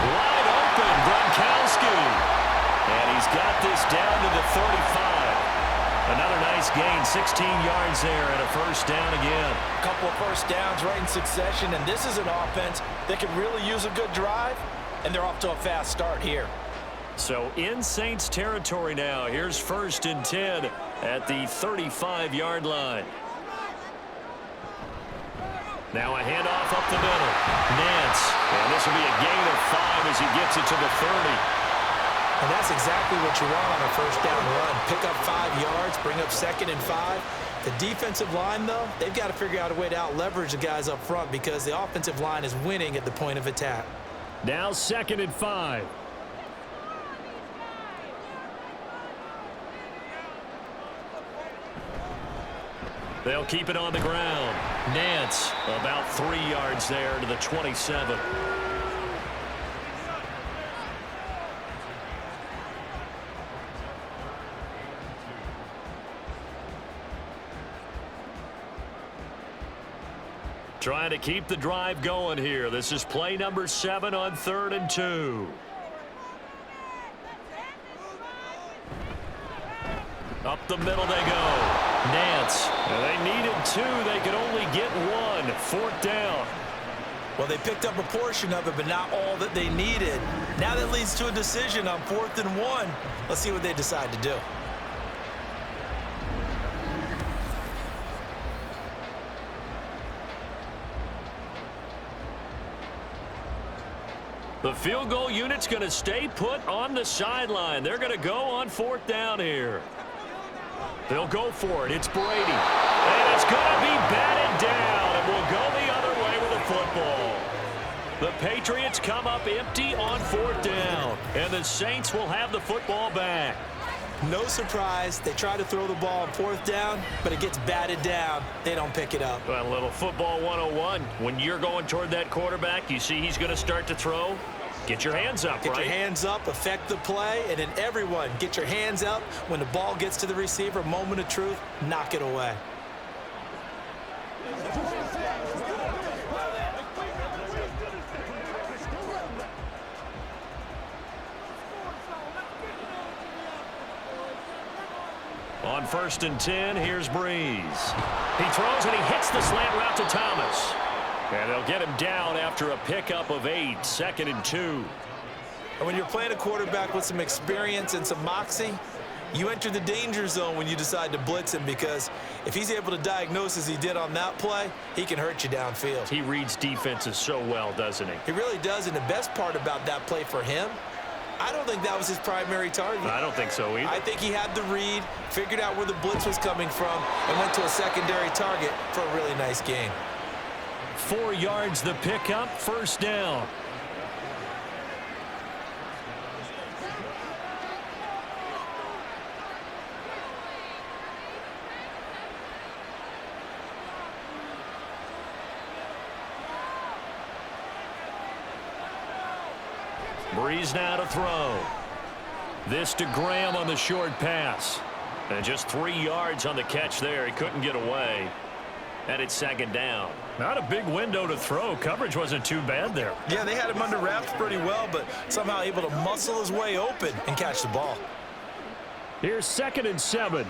Wide open, Gronkowski. And he's got this down to the 35. Another nice gain, 16 yards there, and a 1st down again. A couple of 1st downs right in succession, and this is an offense that could really use a good drive, and they're off to a fast start here. So in Saints territory now. Here's 1st and 10 at the 35-yard line. Now a handoff up the middle. Nance. And this will be a gain of 5 as he gets it to the 30. And that's exactly what you want on a 1st down run. Pick up 5 yards, bring up 2nd and 5. The defensive line, though, they've got to figure out a way to out-leverage the guys up front because the offensive line is winning at the point of attack. Now 2nd and 5. They'll keep it on the ground. Nance about 3 yards there to the 27. Trying to keep the drive going here. This is play number 7 on 3rd and 2. Up the middle they go. Nance. They needed 2. They could only get 1. 4th down. Well, they picked up a portion of it, but not all that they needed. Now that leads to a decision on 4th and 1. Let's see what they decide to do. The field goal unit's going to stay put on the sideline. They're going to go on 4th down here. They'll go for it. It's Brady. And it's going to be batted down. And we'll go the other way with the football. The Patriots come up empty on 4th down. And the Saints will have the football back. No surprise. They try to throw the ball on 4th down, but it gets batted down. They don't pick it up. Well, a little football 101. When you're going toward that quarterback, you see he's going to start to throw. Get your hands up, Get your hands up, affect the play, and then everyone get your hands up. When the ball gets to the receiver, moment of truth, knock it away. On 1st and 10, here's Breeze. He throws and he hits the slant route to Thomas. And they'll get him down after a pickup of 8, 2nd and 2. And when you're playing a quarterback with some experience and some moxie, you enter the danger zone when you decide to blitz him, because if he's able to diagnose as he did on that play, he can hurt you downfield. He reads defenses so well, doesn't he? He really does, and the best part about that play for him, I don't think that was his primary target. I don't think so either. I think he had the read, figured out where the blitz was coming from, and went to a secondary target for a really nice gain. 4 yards the pickup, 1st down. Breeze now to throw. This to Graham on the short pass. And just 3 yards on the catch there. He couldn't get away. And it's 2nd down. Not a big window to throw. Coverage wasn't too bad there. Yeah, they had him under wraps pretty well, but somehow able to muscle his way open and catch the ball. Here's 2nd and 7.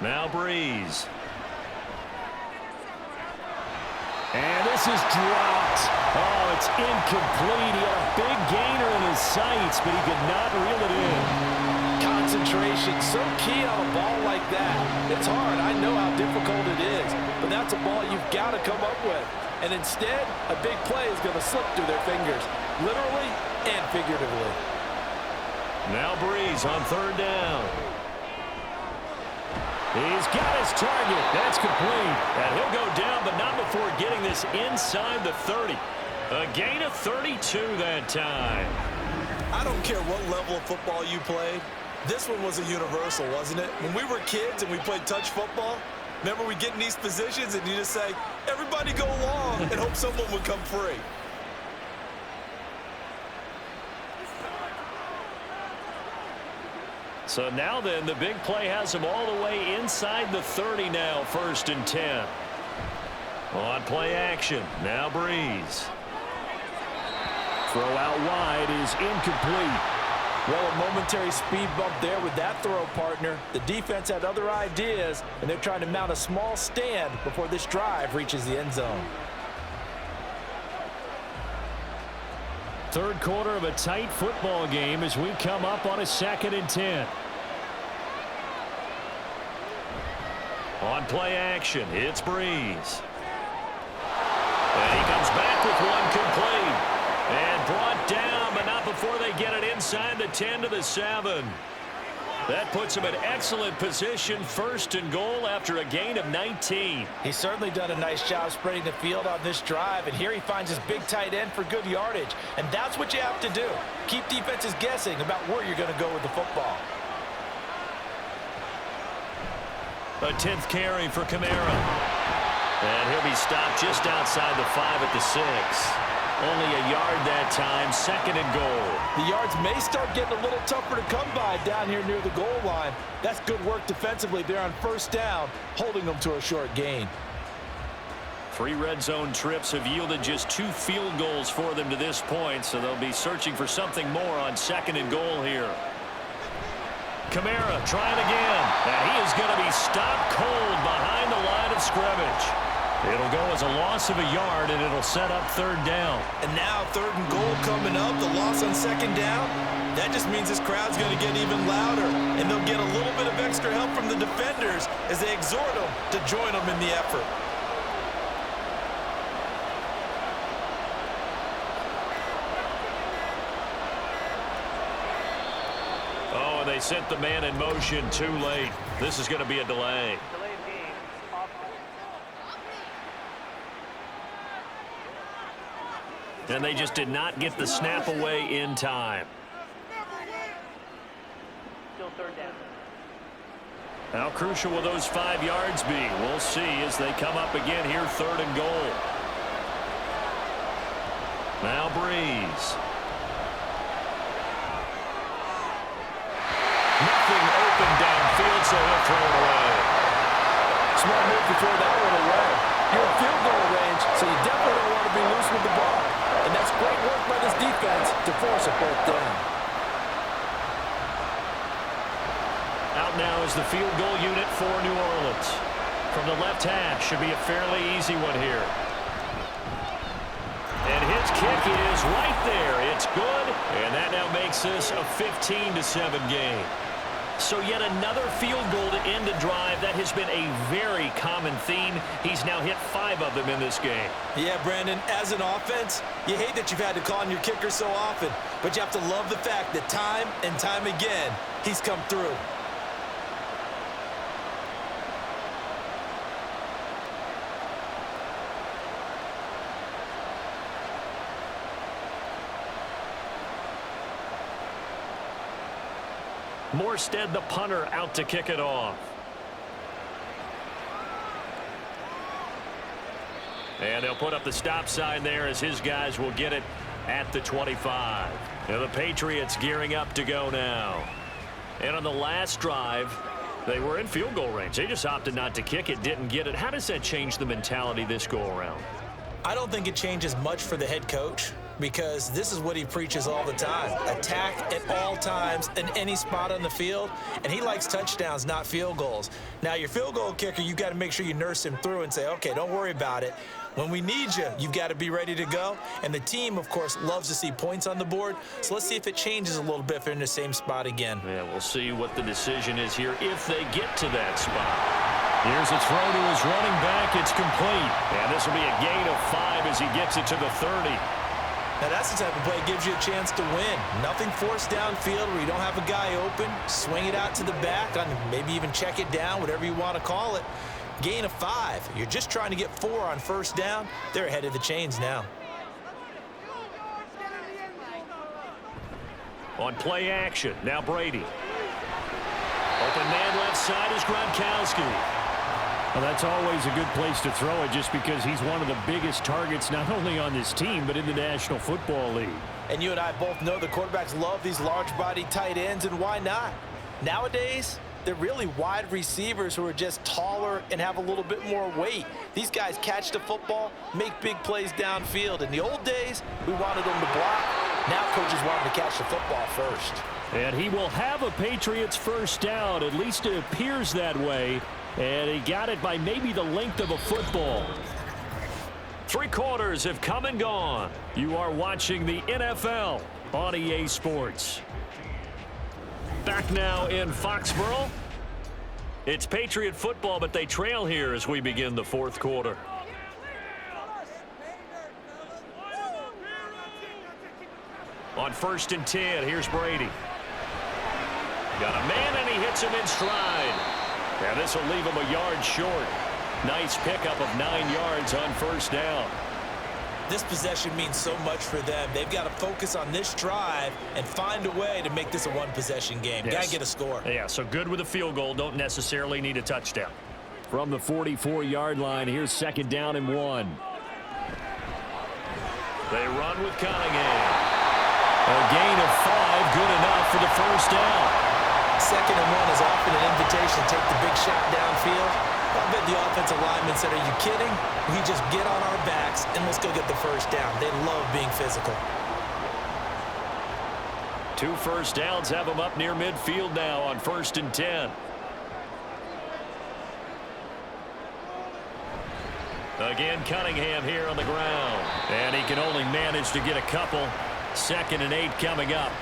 Now Breeze. And this is dropped. Oh, it's incomplete. He had a big gainer in his sights, but he could not reel it in. Concentration, so key on a ball like that. It's hard. I know how difficult it is, but and that's a ball you've got to come up with. And instead, a big play is going to slip through their fingers, literally and figuratively. Now Breeze on third down. He's got his target. That's complete. And he'll go down, but not before getting this inside the 30. A gain of 32 that time. I don't care what level of football you played. This one was a universal, wasn't it? When we were kids and we played touch football, remember we get in these positions and you just say, everybody go long, and hope someone would come free. So now then, the big play has him all the way inside the 30 now, 1st and 10. On play action, now Breeze. Throw out wide is incomplete. Well, a momentary speed bump there with that throw, partner. The defense had other ideas, and they're trying to mount a small stand before this drive reaches the end zone. Third quarter of a tight football game as we come up on a 2nd and 10. On play action, it's Breeze. And he comes back with one complete. And brought down, but not before they get it inside the 10 to the 7. That puts him in excellent position, 1st and goal after a gain of 19. He's certainly done a nice job spreading the field on this drive, and here he finds his big tight end for good yardage. And that's what you have to do. Keep defenses guessing about where you're going to go with the football. A 10th carry for Kamara. And he'll be stopped just outside the 5 at the 6. Only a yard that time, 2nd and goal. The yards may start getting a little tougher to come by down here near the goal line. That's good work defensively there on 1st down, holding them to a short gain. 3 red zone trips have yielded just 2 field goals for them to this point, so they'll be searching for something more on 2nd and goal here. Kamara trying again, and he is going to be stopped cold behind the line of scrimmage. It'll go as a loss of a yard, and it'll set up 3rd down. And now 3rd and goal coming up, the loss on 2nd down. That just means this crowd's going to get even louder, and they'll get a little bit of extra help from the defenders as they exhort them to join them in the effort. Oh, and they sent the man in motion too late. This is going to be a delay. And they just did not get the snap away in time. Still 3rd down. How crucial will those 5 yards be? We'll see as they come up again here, 3rd and goal. Now Breeze. Nothing open downfield, so he'll throw it away. Smart move to throw that one away. You're in field goal range, so you definitely don't want to be loose with the ball. And that's great work by this defense to force a 4th down. Out now is the field goal unit for New Orleans. From the left hash, should be a fairly easy one here. And his kick is right there. It's good, and that now makes this a 15-7 game. So yet another field goal to end a drive. That has been a very common theme. He's now hit 5 of them in this game. Yeah, Brandon, as an offense, you hate that you've had to call on your kicker so often, but you have to love the fact that time and time again, he's come through. Morstead, the punter, out to kick it off. And they'll put up the stop sign there as his guys will get it at the 25. Now the Patriots gearing up to go now. And on the last drive, they were in field goal range. They just opted not to kick it, didn't get it. How does that change the mentality this go-around? I don't think it changes much for the head coach, because this is what he preaches all the time. Attack at all times in any spot on the field, and he likes touchdowns, not field goals. Now, your field goal kicker, you've got to make sure you nurse him through and say, okay, don't worry about it. When we need you, you've got to be ready to go. And the team, of course, loves to see points on the board. So let's see if it changes a little bit if they're in the same spot again. Yeah, we'll see what the decision is here if they get to that spot. Here's a throw to his running back. It's complete. And this will be a gain of 5 as he gets it to the 30. Now that's the type of play that gives you a chance to win. Nothing forced downfield where you don't have a guy open. Swing it out to the back, maybe even check it down, whatever you want to call it. Gain of 5. You're just trying to get 4 on first down. They're ahead of the chains now. On play action, now Brady. Open man left side is Gronkowski. Well, that's always a good place to throw it just because he's one of the biggest targets not only on this team but in the National Football League. And you and I both know the quarterbacks love these large-body tight ends, and why not? Nowadays, they're really wide receivers who are just taller and have a little bit more weight. These guys catch the football, make big plays downfield. In the old days, we wanted them to block. Now coaches want them to catch the football first. And he will have a Patriots first down. At least it appears that way. And he got it by maybe the length of a football. 3 quarters have come and gone. You are watching the NFL on EA Sports. Back now in Foxborough. It's Patriot football, but they trail here as we begin the 4th quarter. On 1st and 10, here's Brady. Got a man, and he hits him in stride. And this will leave him a yard short. Nice pickup of 9 yards on first down. This possession means so much for them. They've got to focus on this drive and find a way to make this a one-possession game. Yes. Got to get a score. Yeah, so good with a field goal. Don't necessarily need a touchdown. From the 44-yard line, here's 2nd down and 1. They run with Cunningham. A gain of 5, good enough for the first down. 2nd and 1 is often an invitation to take the big shot downfield. I bet the offensive linemen said, are you kidding? We just get on our backs and let's go get the first down. They love being physical. 2 first downs have them up near midfield now on 1st and 10. Again, Cunningham here on the ground. And he can only manage to get a couple. 2nd and 8 coming up.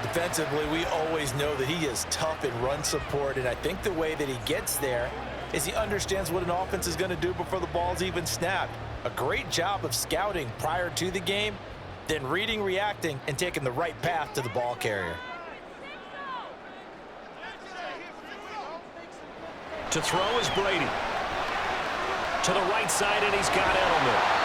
Defensively, we always know that he is tough in run support, and I think the way that he gets there is he understands what an offense is going to do before the ball's even snapped. A great job of scouting prior to the game, then reading, reacting, and taking the right path to the ball carrier. To throw is Brady. To the right side, and he's got Edelman.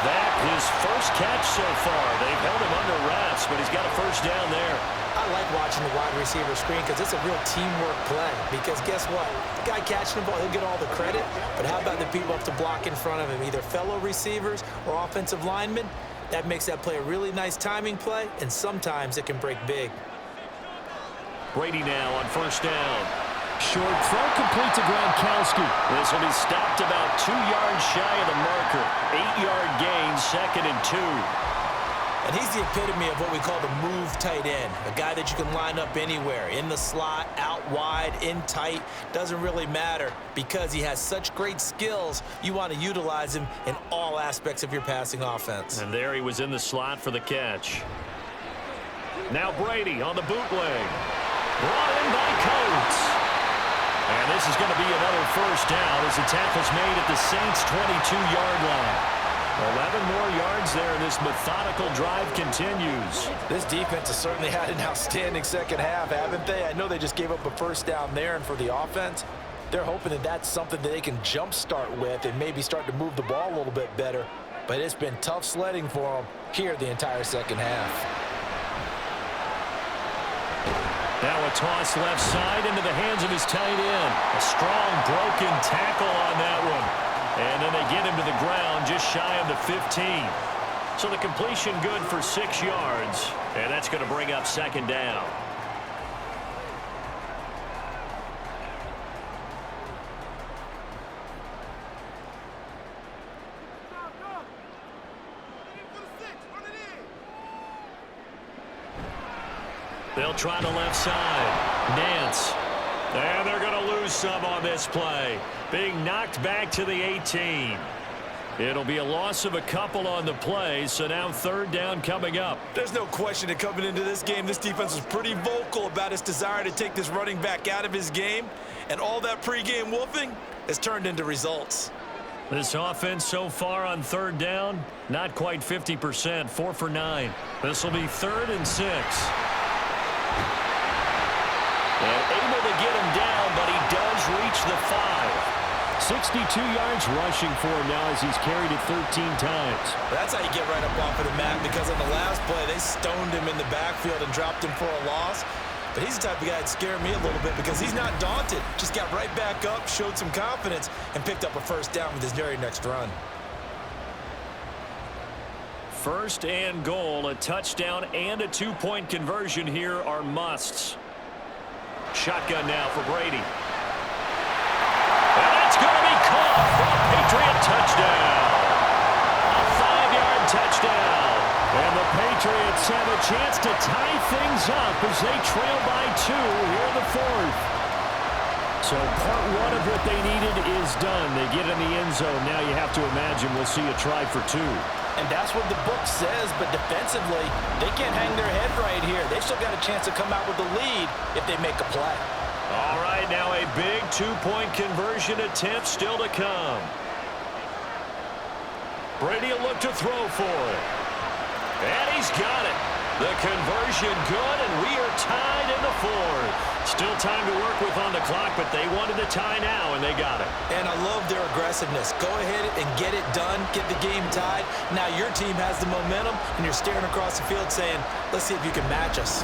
That his first catch so far. They've held him under wraps, but he's got a first down there. I like watching the wide receiver screen because it's a real teamwork play. Because guess what? The guy catching the ball, he'll get all the credit. But how about the people up to block in front of him, either fellow receivers or offensive linemen? That makes that play a really nice timing play, and sometimes it can break big. Brady now on first down. Short throw complete to Gronkowski. This will be stopped about 2 yards shy of the marker. 8-yard gain, 2nd and 2. And he's the epitome of what we call the move tight end. A guy that you can line up anywhere. In the slot, out wide, in tight. Doesn't really matter because he has such great skills. You want to utilize him in all aspects of your passing offense. And there he was in the slot for the catch. Now Brady on the bootleg. Brought in by Coates. And this is going to be another first down as the tackle's made at the Saints' 22-yard line. 11 more yards there, and this methodical drive continues. This defense has certainly had an outstanding second half, haven't they? I know they just gave up a first down there, and for the offense, they're hoping that that's something that they can jumpstart with and maybe start to move the ball a little bit better. But it's been tough sledding for them here the entire second half. Now a toss left side into the hands of his tight end. A strong broken tackle on that one. And then they get him to the ground just shy of the 15. So the completion good for 6 yards. And that's going to bring up 2nd down. They'll try the left side. Nance. And they're going to lose some on this play. Being knocked back to the 18. It'll be a loss of a couple on the play, so now 3rd down coming up. There's no question that coming into this game, this defense was pretty vocal about its desire to take this running back out of his game. And all that pregame wolfing, has turned into results. This offense so far on third down, not quite 50%, 4 for 9. This will be 3rd and 6. And able to get him down, but he does reach the 5. 62 yards rushing for him now as he's carried it 13 times. That's how you get right up off of the mat, because on the last play, they stoned him in the backfield and dropped him for a loss. But he's the type of guy that scared me a little bit because he's not daunted. Just got right back up, showed some confidence, and picked up a first down with his very next run. 1st and goal, a touchdown and a 2-point conversion here are musts. Shotgun now for Brady. And it's going to be caught for a Patriot touchdown. A 5-yard touchdown. And the Patriots have a chance to tie things up as they trail by 2 here in the 4th. So part 1 of what they needed is done. They get in the end zone. Now you have to imagine we'll see a try for 2. And that's what the book says, but defensively, they can't hang their head right here. They've still got a chance to come out with the lead if they make a play. All right, now a big 2-point conversion attempt still to come. Brady will look to throw for it. And he's got it. The conversion good, and we are tied in the 4th. Still time to work with on the clock, but they wanted the tie now, and they got it. And I love their aggressiveness. Go ahead and get it done, get the game tied. Now your team has the momentum, and you're staring across the field saying, let's see if you can match us.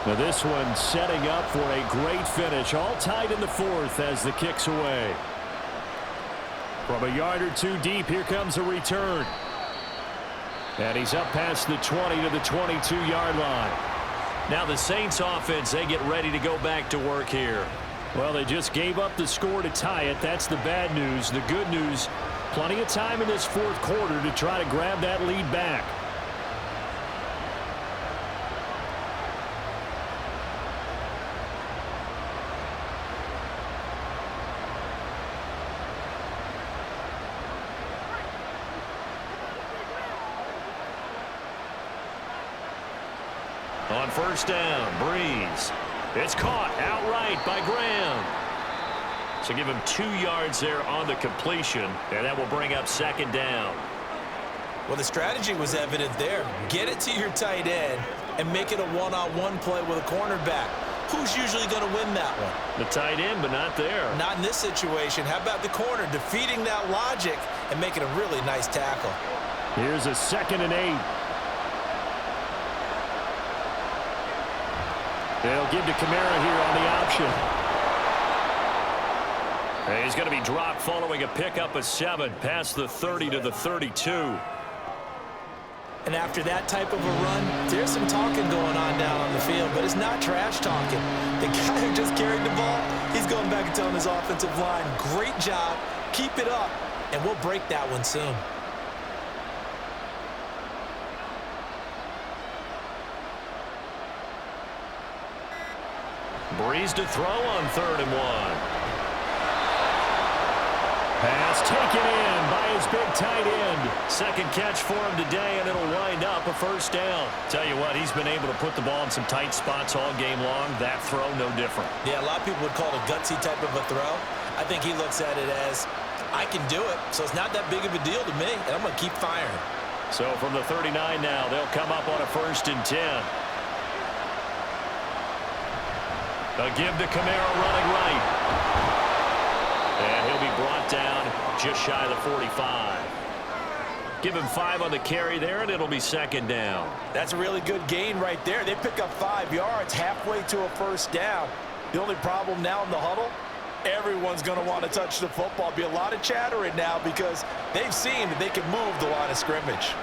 Now this one setting up for a great finish. All tied in the 4th as the kick's away. From a yard or 2 deep, here comes a return. And he's up past the 20 to the 22-yard line. Now the Saints offense, they get ready to go back to work here. Well, they just gave up the score to tie it. That's the bad news. The good news, plenty of time in this 4th quarter to try to grab that lead back. On 1st down, Breeze. It's caught outright by Graham. So give him 2 yards there on the completion, and that will bring up 2nd down. Well, the strategy was evident there. Get it to your tight end and make it a one-on-one play with a cornerback. Who's usually going to win that one? The tight end, but not there. Not in this situation. How about the corner defeating that logic and making a really nice tackle? Here's a 2nd and 8. They'll give to Kamara here on the option. And he's going to be dropped following a pickup of 7 past the 30 to the 32. And after that type of a run, there's some talking going on down on the field, but it's not trash talking. The guy who just carried the ball, he's going back and telling his offensive line, great job, keep it up, and we'll break that one soon. Breeze to throw on 3rd and 1. Pass taken in by his big tight end. 2nd catch for him today, and it'll wind up a 1st down. Tell you what, he's been able to put the ball in some tight spots all game long. That throw, no different. Yeah, a lot of people would call it a gutsy type of a throw. I think he looks at it as, I can do it, so it's not that big of a deal to me, and I'm going to keep firing. So from the 39 now, they'll come up on a 1st and 10. A give to Kamara running right. And he'll be brought down just shy of the 45. Give him 5 on the carry there, and it'll be 2nd down. That's a really good gain right there. They pick up 5 yards halfway to a 1st down. The only problem now in the huddle, everyone's going to want to touch the football. Be a lot of chattering now because they've seen that they can move the line of scrimmage.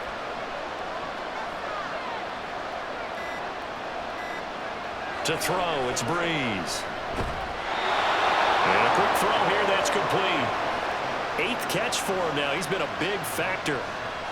To throw, it's Breeze. It's complete. 8th catch for him now. He's been a big factor.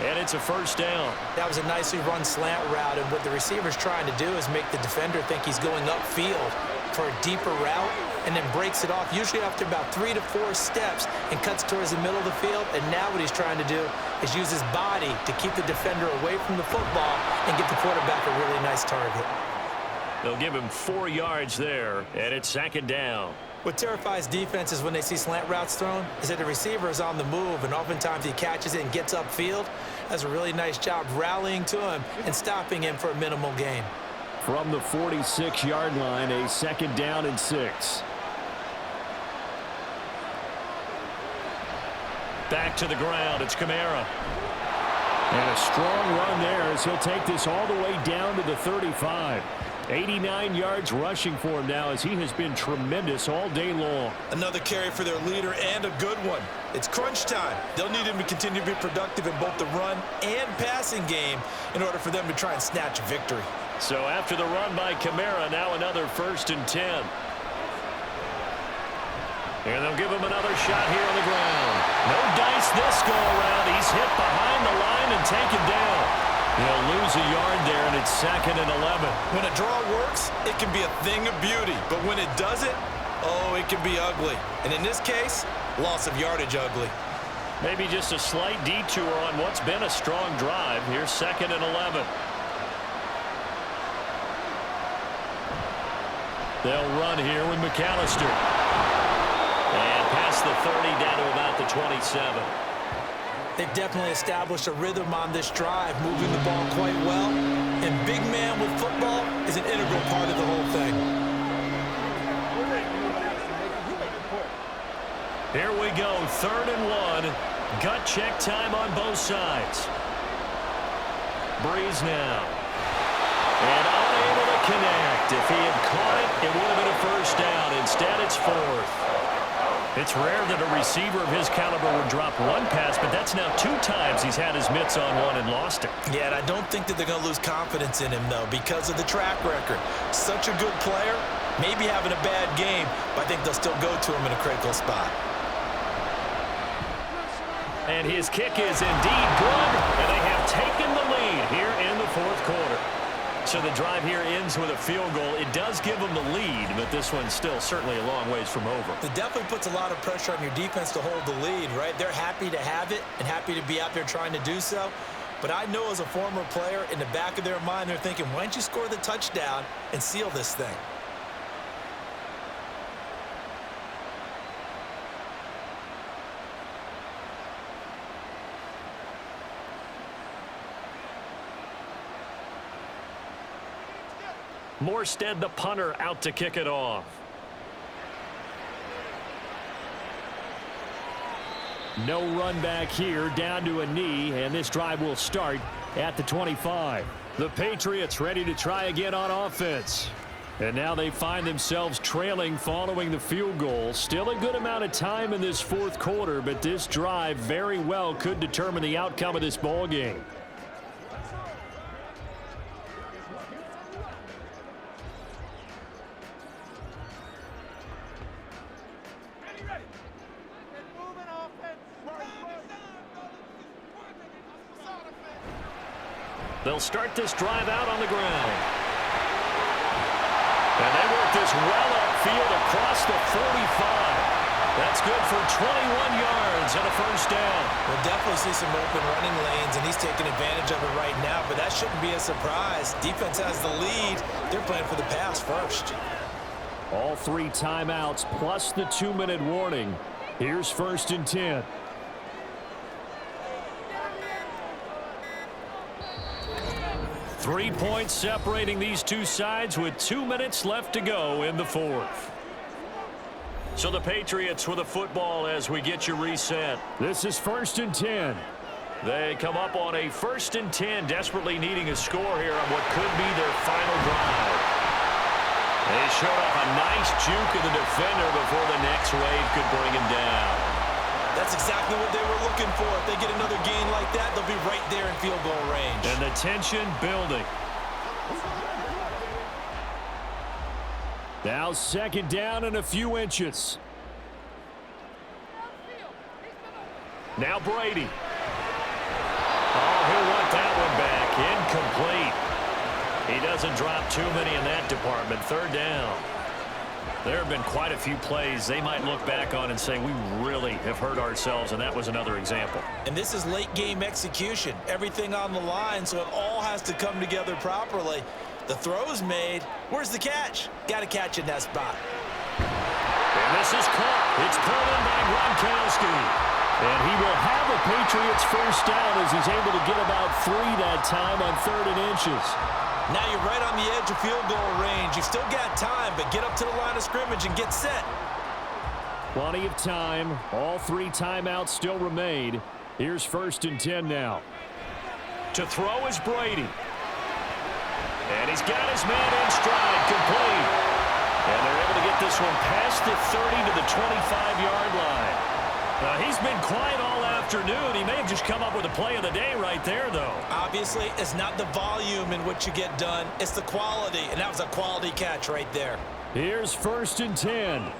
And it's a first down. That was a nicely run slant route, and what the receiver's trying to do is make the defender think he's going upfield for a deeper route, and then breaks it off, usually after about 3 to 4 steps, and cuts towards the middle of the field. And now what he's trying to do is use his body to keep the defender away from the football and get the quarterback a really nice target. They'll give him 4 yards there, and it's 2nd down. What terrifies defenses when they see slant routes thrown is that the receiver is on the move, and oftentimes he catches it and gets upfield. Does a really nice job rallying to him and stopping him for a minimal gain. From the 46-yard line, a 2nd down and 6. Back to the ground. It's Kamara. And a strong run there as he'll take this all the way down to the 35. 89 yards rushing for him now as he has been tremendous all day long. Another carry for their leader, and a good one. It's crunch time. They'll need him to continue to be productive in both the run and passing game in order for them to try and snatch a victory. So after the run by Kamara, now another 1st and 10. And they'll give him another shot here on the ground. No dice this go around. He's hit behind the line and taken down. He'll lose a yard there, and it's 2nd and 11. When a draw works, it can be a thing of beauty. But when it doesn't, oh, it can be ugly. And in this case, loss of yardage ugly. Maybe just a slight detour on what's been a strong drive. Here's 2nd and 11. They'll run here with McAllister. And past the 30 down to about the 27. They've definitely established a rhythm on this drive, moving the ball quite well. And big man with football is an integral part of the whole thing. Here we go, 3rd and 1. Gut check time on both sides. Breeze now. And unable to connect. If he had caught it, it would have been a first down. Instead, it's 4th. It's rare that a receiver of his caliber would drop one pass, but that's now 2 times he's had his mitts on one and lost it. Yeah, and I don't think that they're going to lose confidence in him, though, because of the track record. Such a good player, maybe having a bad game, but I think they'll still go to him in a critical spot. And his kick is indeed good, and they have taken the lead here in the 4th quarter. So the drive here ends with a field goal. It does give them the lead, but this one's still certainly a long ways from over. It definitely puts a lot of pressure on your defense to hold the lead, right? They're happy to have it and happy to be out there trying to do so. But I know as a former player, in the back of their mind, they're thinking, why don't you score the touchdown and seal this thing? Morstead, the punter, out to kick it off. No run back here, down to a knee, and this drive will start at the 25. The Patriots ready to try again on offense. And now they find themselves trailing following the field goal. Still a good amount of time in this 4th quarter, but this drive very well could determine the outcome of this ball game. They'll start this drive out on the ground. And they work this well upfield across the 45. That's good for 21 yards and a first down. We'll definitely see some open running lanes, and he's taking advantage of it right now, but that shouldn't be a surprise. Defense has the lead. They're playing for the pass first. All 3 timeouts plus the 2-minute warning. Here's 1st and 10. Three points separating these two sides with 2 minutes left to go in the 4th. So the Patriots with a football as we get you reset. This is 1st and 10. They come up on a 1st and 10, desperately needing a score here on what could be their final drive. They showed off a nice juke of the defender before the next wave could bring him down. That's exactly what they were looking for. If they get another gain like that, they'll be right there in field goal range. And the tension building. Now 2nd down and a few inches. Now Brady. Oh, he'll want that one back. Incomplete. He doesn't drop too many in that department. Third down. There have been quite a few plays they might look back on and say, we really have hurt ourselves, and that was another example. And this is late-game execution. Everything on the line, so it all has to come together properly. The throw's made. Where's the catch? Got to catch in that spot. And this is caught. It's pulled in by Gronkowski. And he will have a Patriots first down as he's able to get about 3 that time on 3rd and inches. Now you're right on the edge of field goal range. You've still got time, but get up to the line of scrimmage and get set. Plenty of time. All 3 timeouts still remain. Here's 1st and 10 now. To throw is Brady. And he's got his man in stride, complete. And they're able to get this one past the 30 to the 25-yard line. He's been quiet all afternoon. He may have just come up with a play of the day right there, though. Obviously, it's not the volume in which you get done. It's the quality, and that was a quality catch right there. Here's 1st and 10.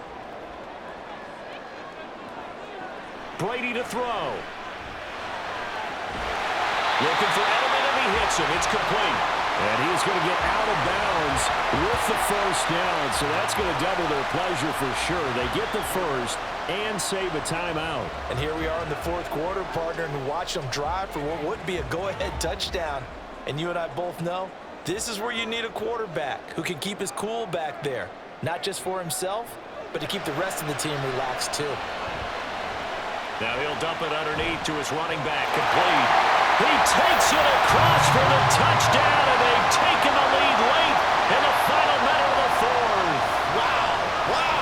Brady to throw. Looking for Edelman, and he hits him. It's complete. And he's going to get out of bounds with the first down, so that's going to double their pleasure for sure. They get the first and save a timeout. And here we are in the 4th quarter, partner, and watch them drive for what would be a go-ahead touchdown. And you and I both know this is where you need a quarterback who can keep his cool back there, not just for himself, but to keep the rest of the team relaxed too. Now he'll dump it underneath to his running back, complete. He takes it across for the touchdown, and they've taken the lead late in the final minute of the 4th. Wow, wow.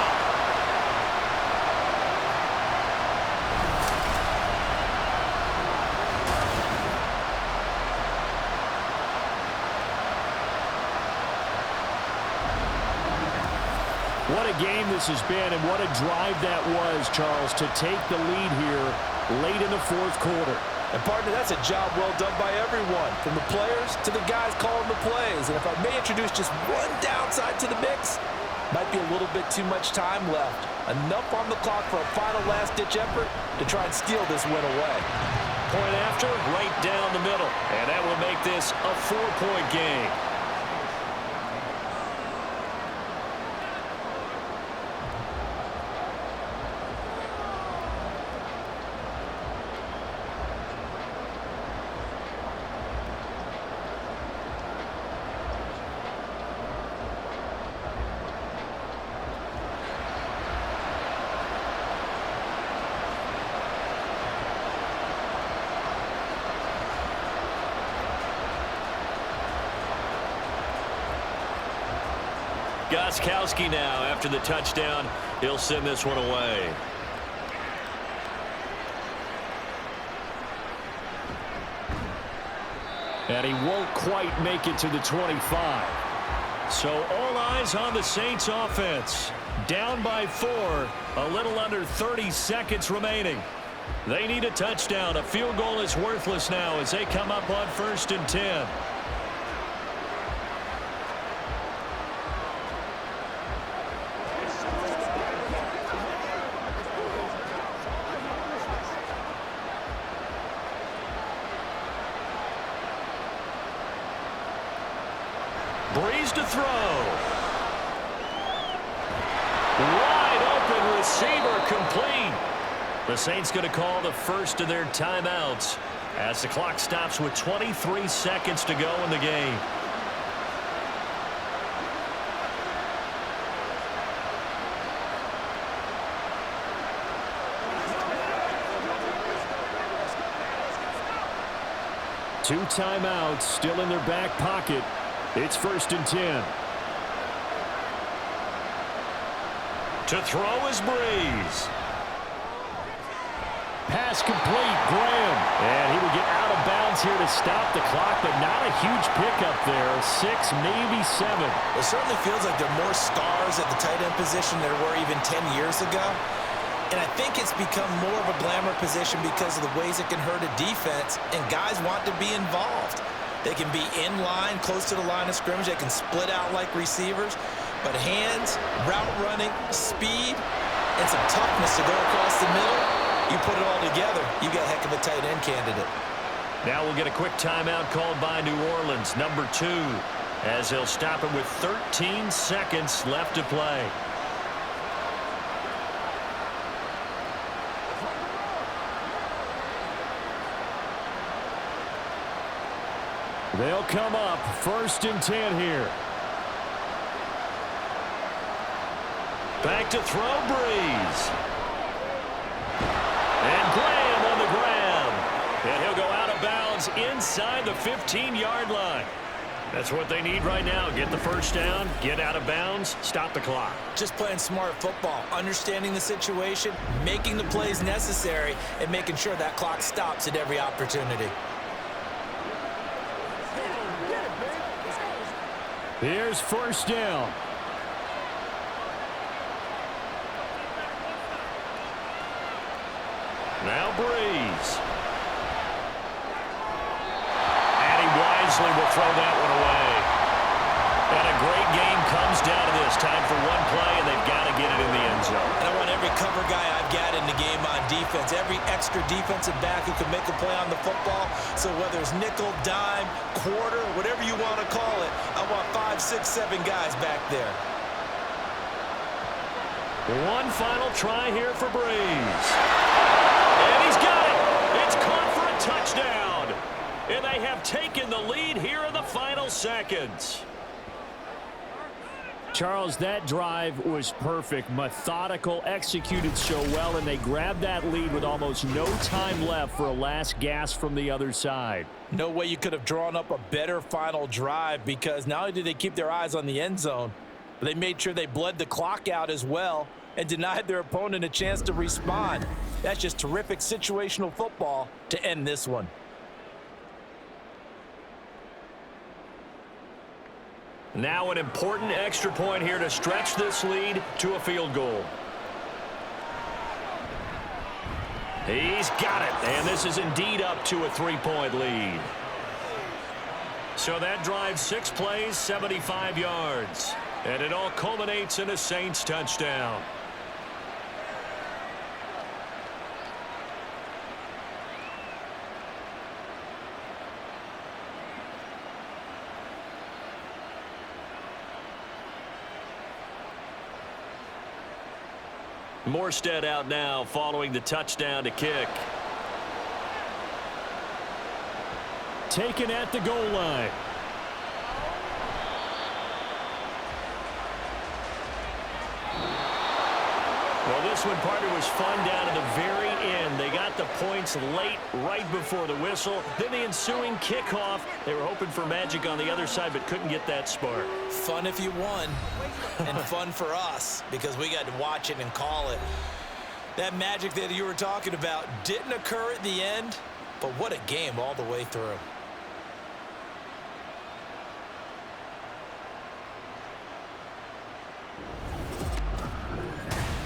What a game this has been, and what a drive that was, Charles, to take the lead here late in the 4th quarter. And, partner, that's a job well done by everyone, from the players to the guys calling the plays. And if I may introduce just one downside to the mix, might be a little bit too much time left. Enough on the clock for a final last-ditch effort to try and steal this win away. Point after, right down the middle. And that will make this a 4-point game. Gronkowski now after the touchdown. He'll send this one away. And he won't quite make it to the 25. So all eyes on the Saints offense. Down by 4, a little under 30 seconds remaining. They need a touchdown. A field goal is worthless now as they come up on 1st and 10. Breeze to throw. Wide open receiver, complete. The Saints going to call the first of their timeouts as the clock stops with 23 seconds to go in the game. Two timeouts still in their back pocket. It's 1st and 10. To throw is Breeze. Pass complete, Graham. And he will get out of bounds here to stop the clock, but not a huge pickup there. 6, maybe 7. It certainly feels like there are more stars at the tight end position than there were even 10 years ago. And I think it's become more of a glamour position because of the ways it can hurt a defense, and guys want to be involved. They can be in line, close to the line of scrimmage. They can split out like receivers. But hands, route running, speed, and some toughness to go across the middle, You put it all together, you got a heck of a tight end candidate. Now we'll get a quick timeout called by New Orleans, number 2, as they'll stop it with 13 seconds left to play. They'll come up 1st and 10 here. Back to throw, Breeze. And Graham on the grab. And he'll go out of bounds inside the 15-yard line. That's what they need right now. Get the first down, get out of bounds, stop the clock. Just playing smart football, understanding the situation, making the plays necessary, and making sure that clock stops at every opportunity. Here's 1st down. Now Breeze. And he wisely will throw that one away. And a great game comes down to this. Time for one play, and they've got to get it in the end zone. And I want every cover guy I've got in the game on defense, every extra defensive back who can make a play on the football. So whether it's nickel, dime, quarter, whatever you want to call it, I want 5, 6, 7 guys back there. One final try here for Breeze. And he's got it. It's caught for a touchdown. And they have taken the lead here in the final seconds. Charles, that drive was perfect, methodical, executed so well, and they grabbed that lead with almost no time left for a last gasp from the other side. No way you could have drawn up a better final drive, because not only did they keep their eyes on the end zone, but they made sure they bled the clock out as well and denied their opponent a chance to respond. That's just terrific situational football to end this one. Now an important extra point here to stretch this lead to a field goal. He's got it, and this is indeed up to a 3-point lead. So that drives 6 plays, 75 yards. And it all culminates in a Saints touchdown. Morstead out now following the touchdown to kick. Taken at the goal line. Well, this one, partner, was fun down to the very end. They got the points late, right before the whistle. Then the ensuing kickoff. They were hoping for magic on the other side, but couldn't get that spark. Fun if you won, and fun for us, because we got to watch it and call it. That magic that you were talking about didn't occur at the end, but what a game all the way through.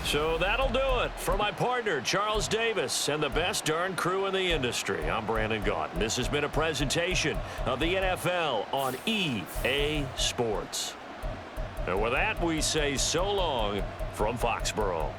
So that'll do it for my partner, Charles Davis, and the best darn crew in the industry. I'm Brandon Gaunt. This has been a presentation of the NFL on EA Sports. And with that, we say so long from Foxborough.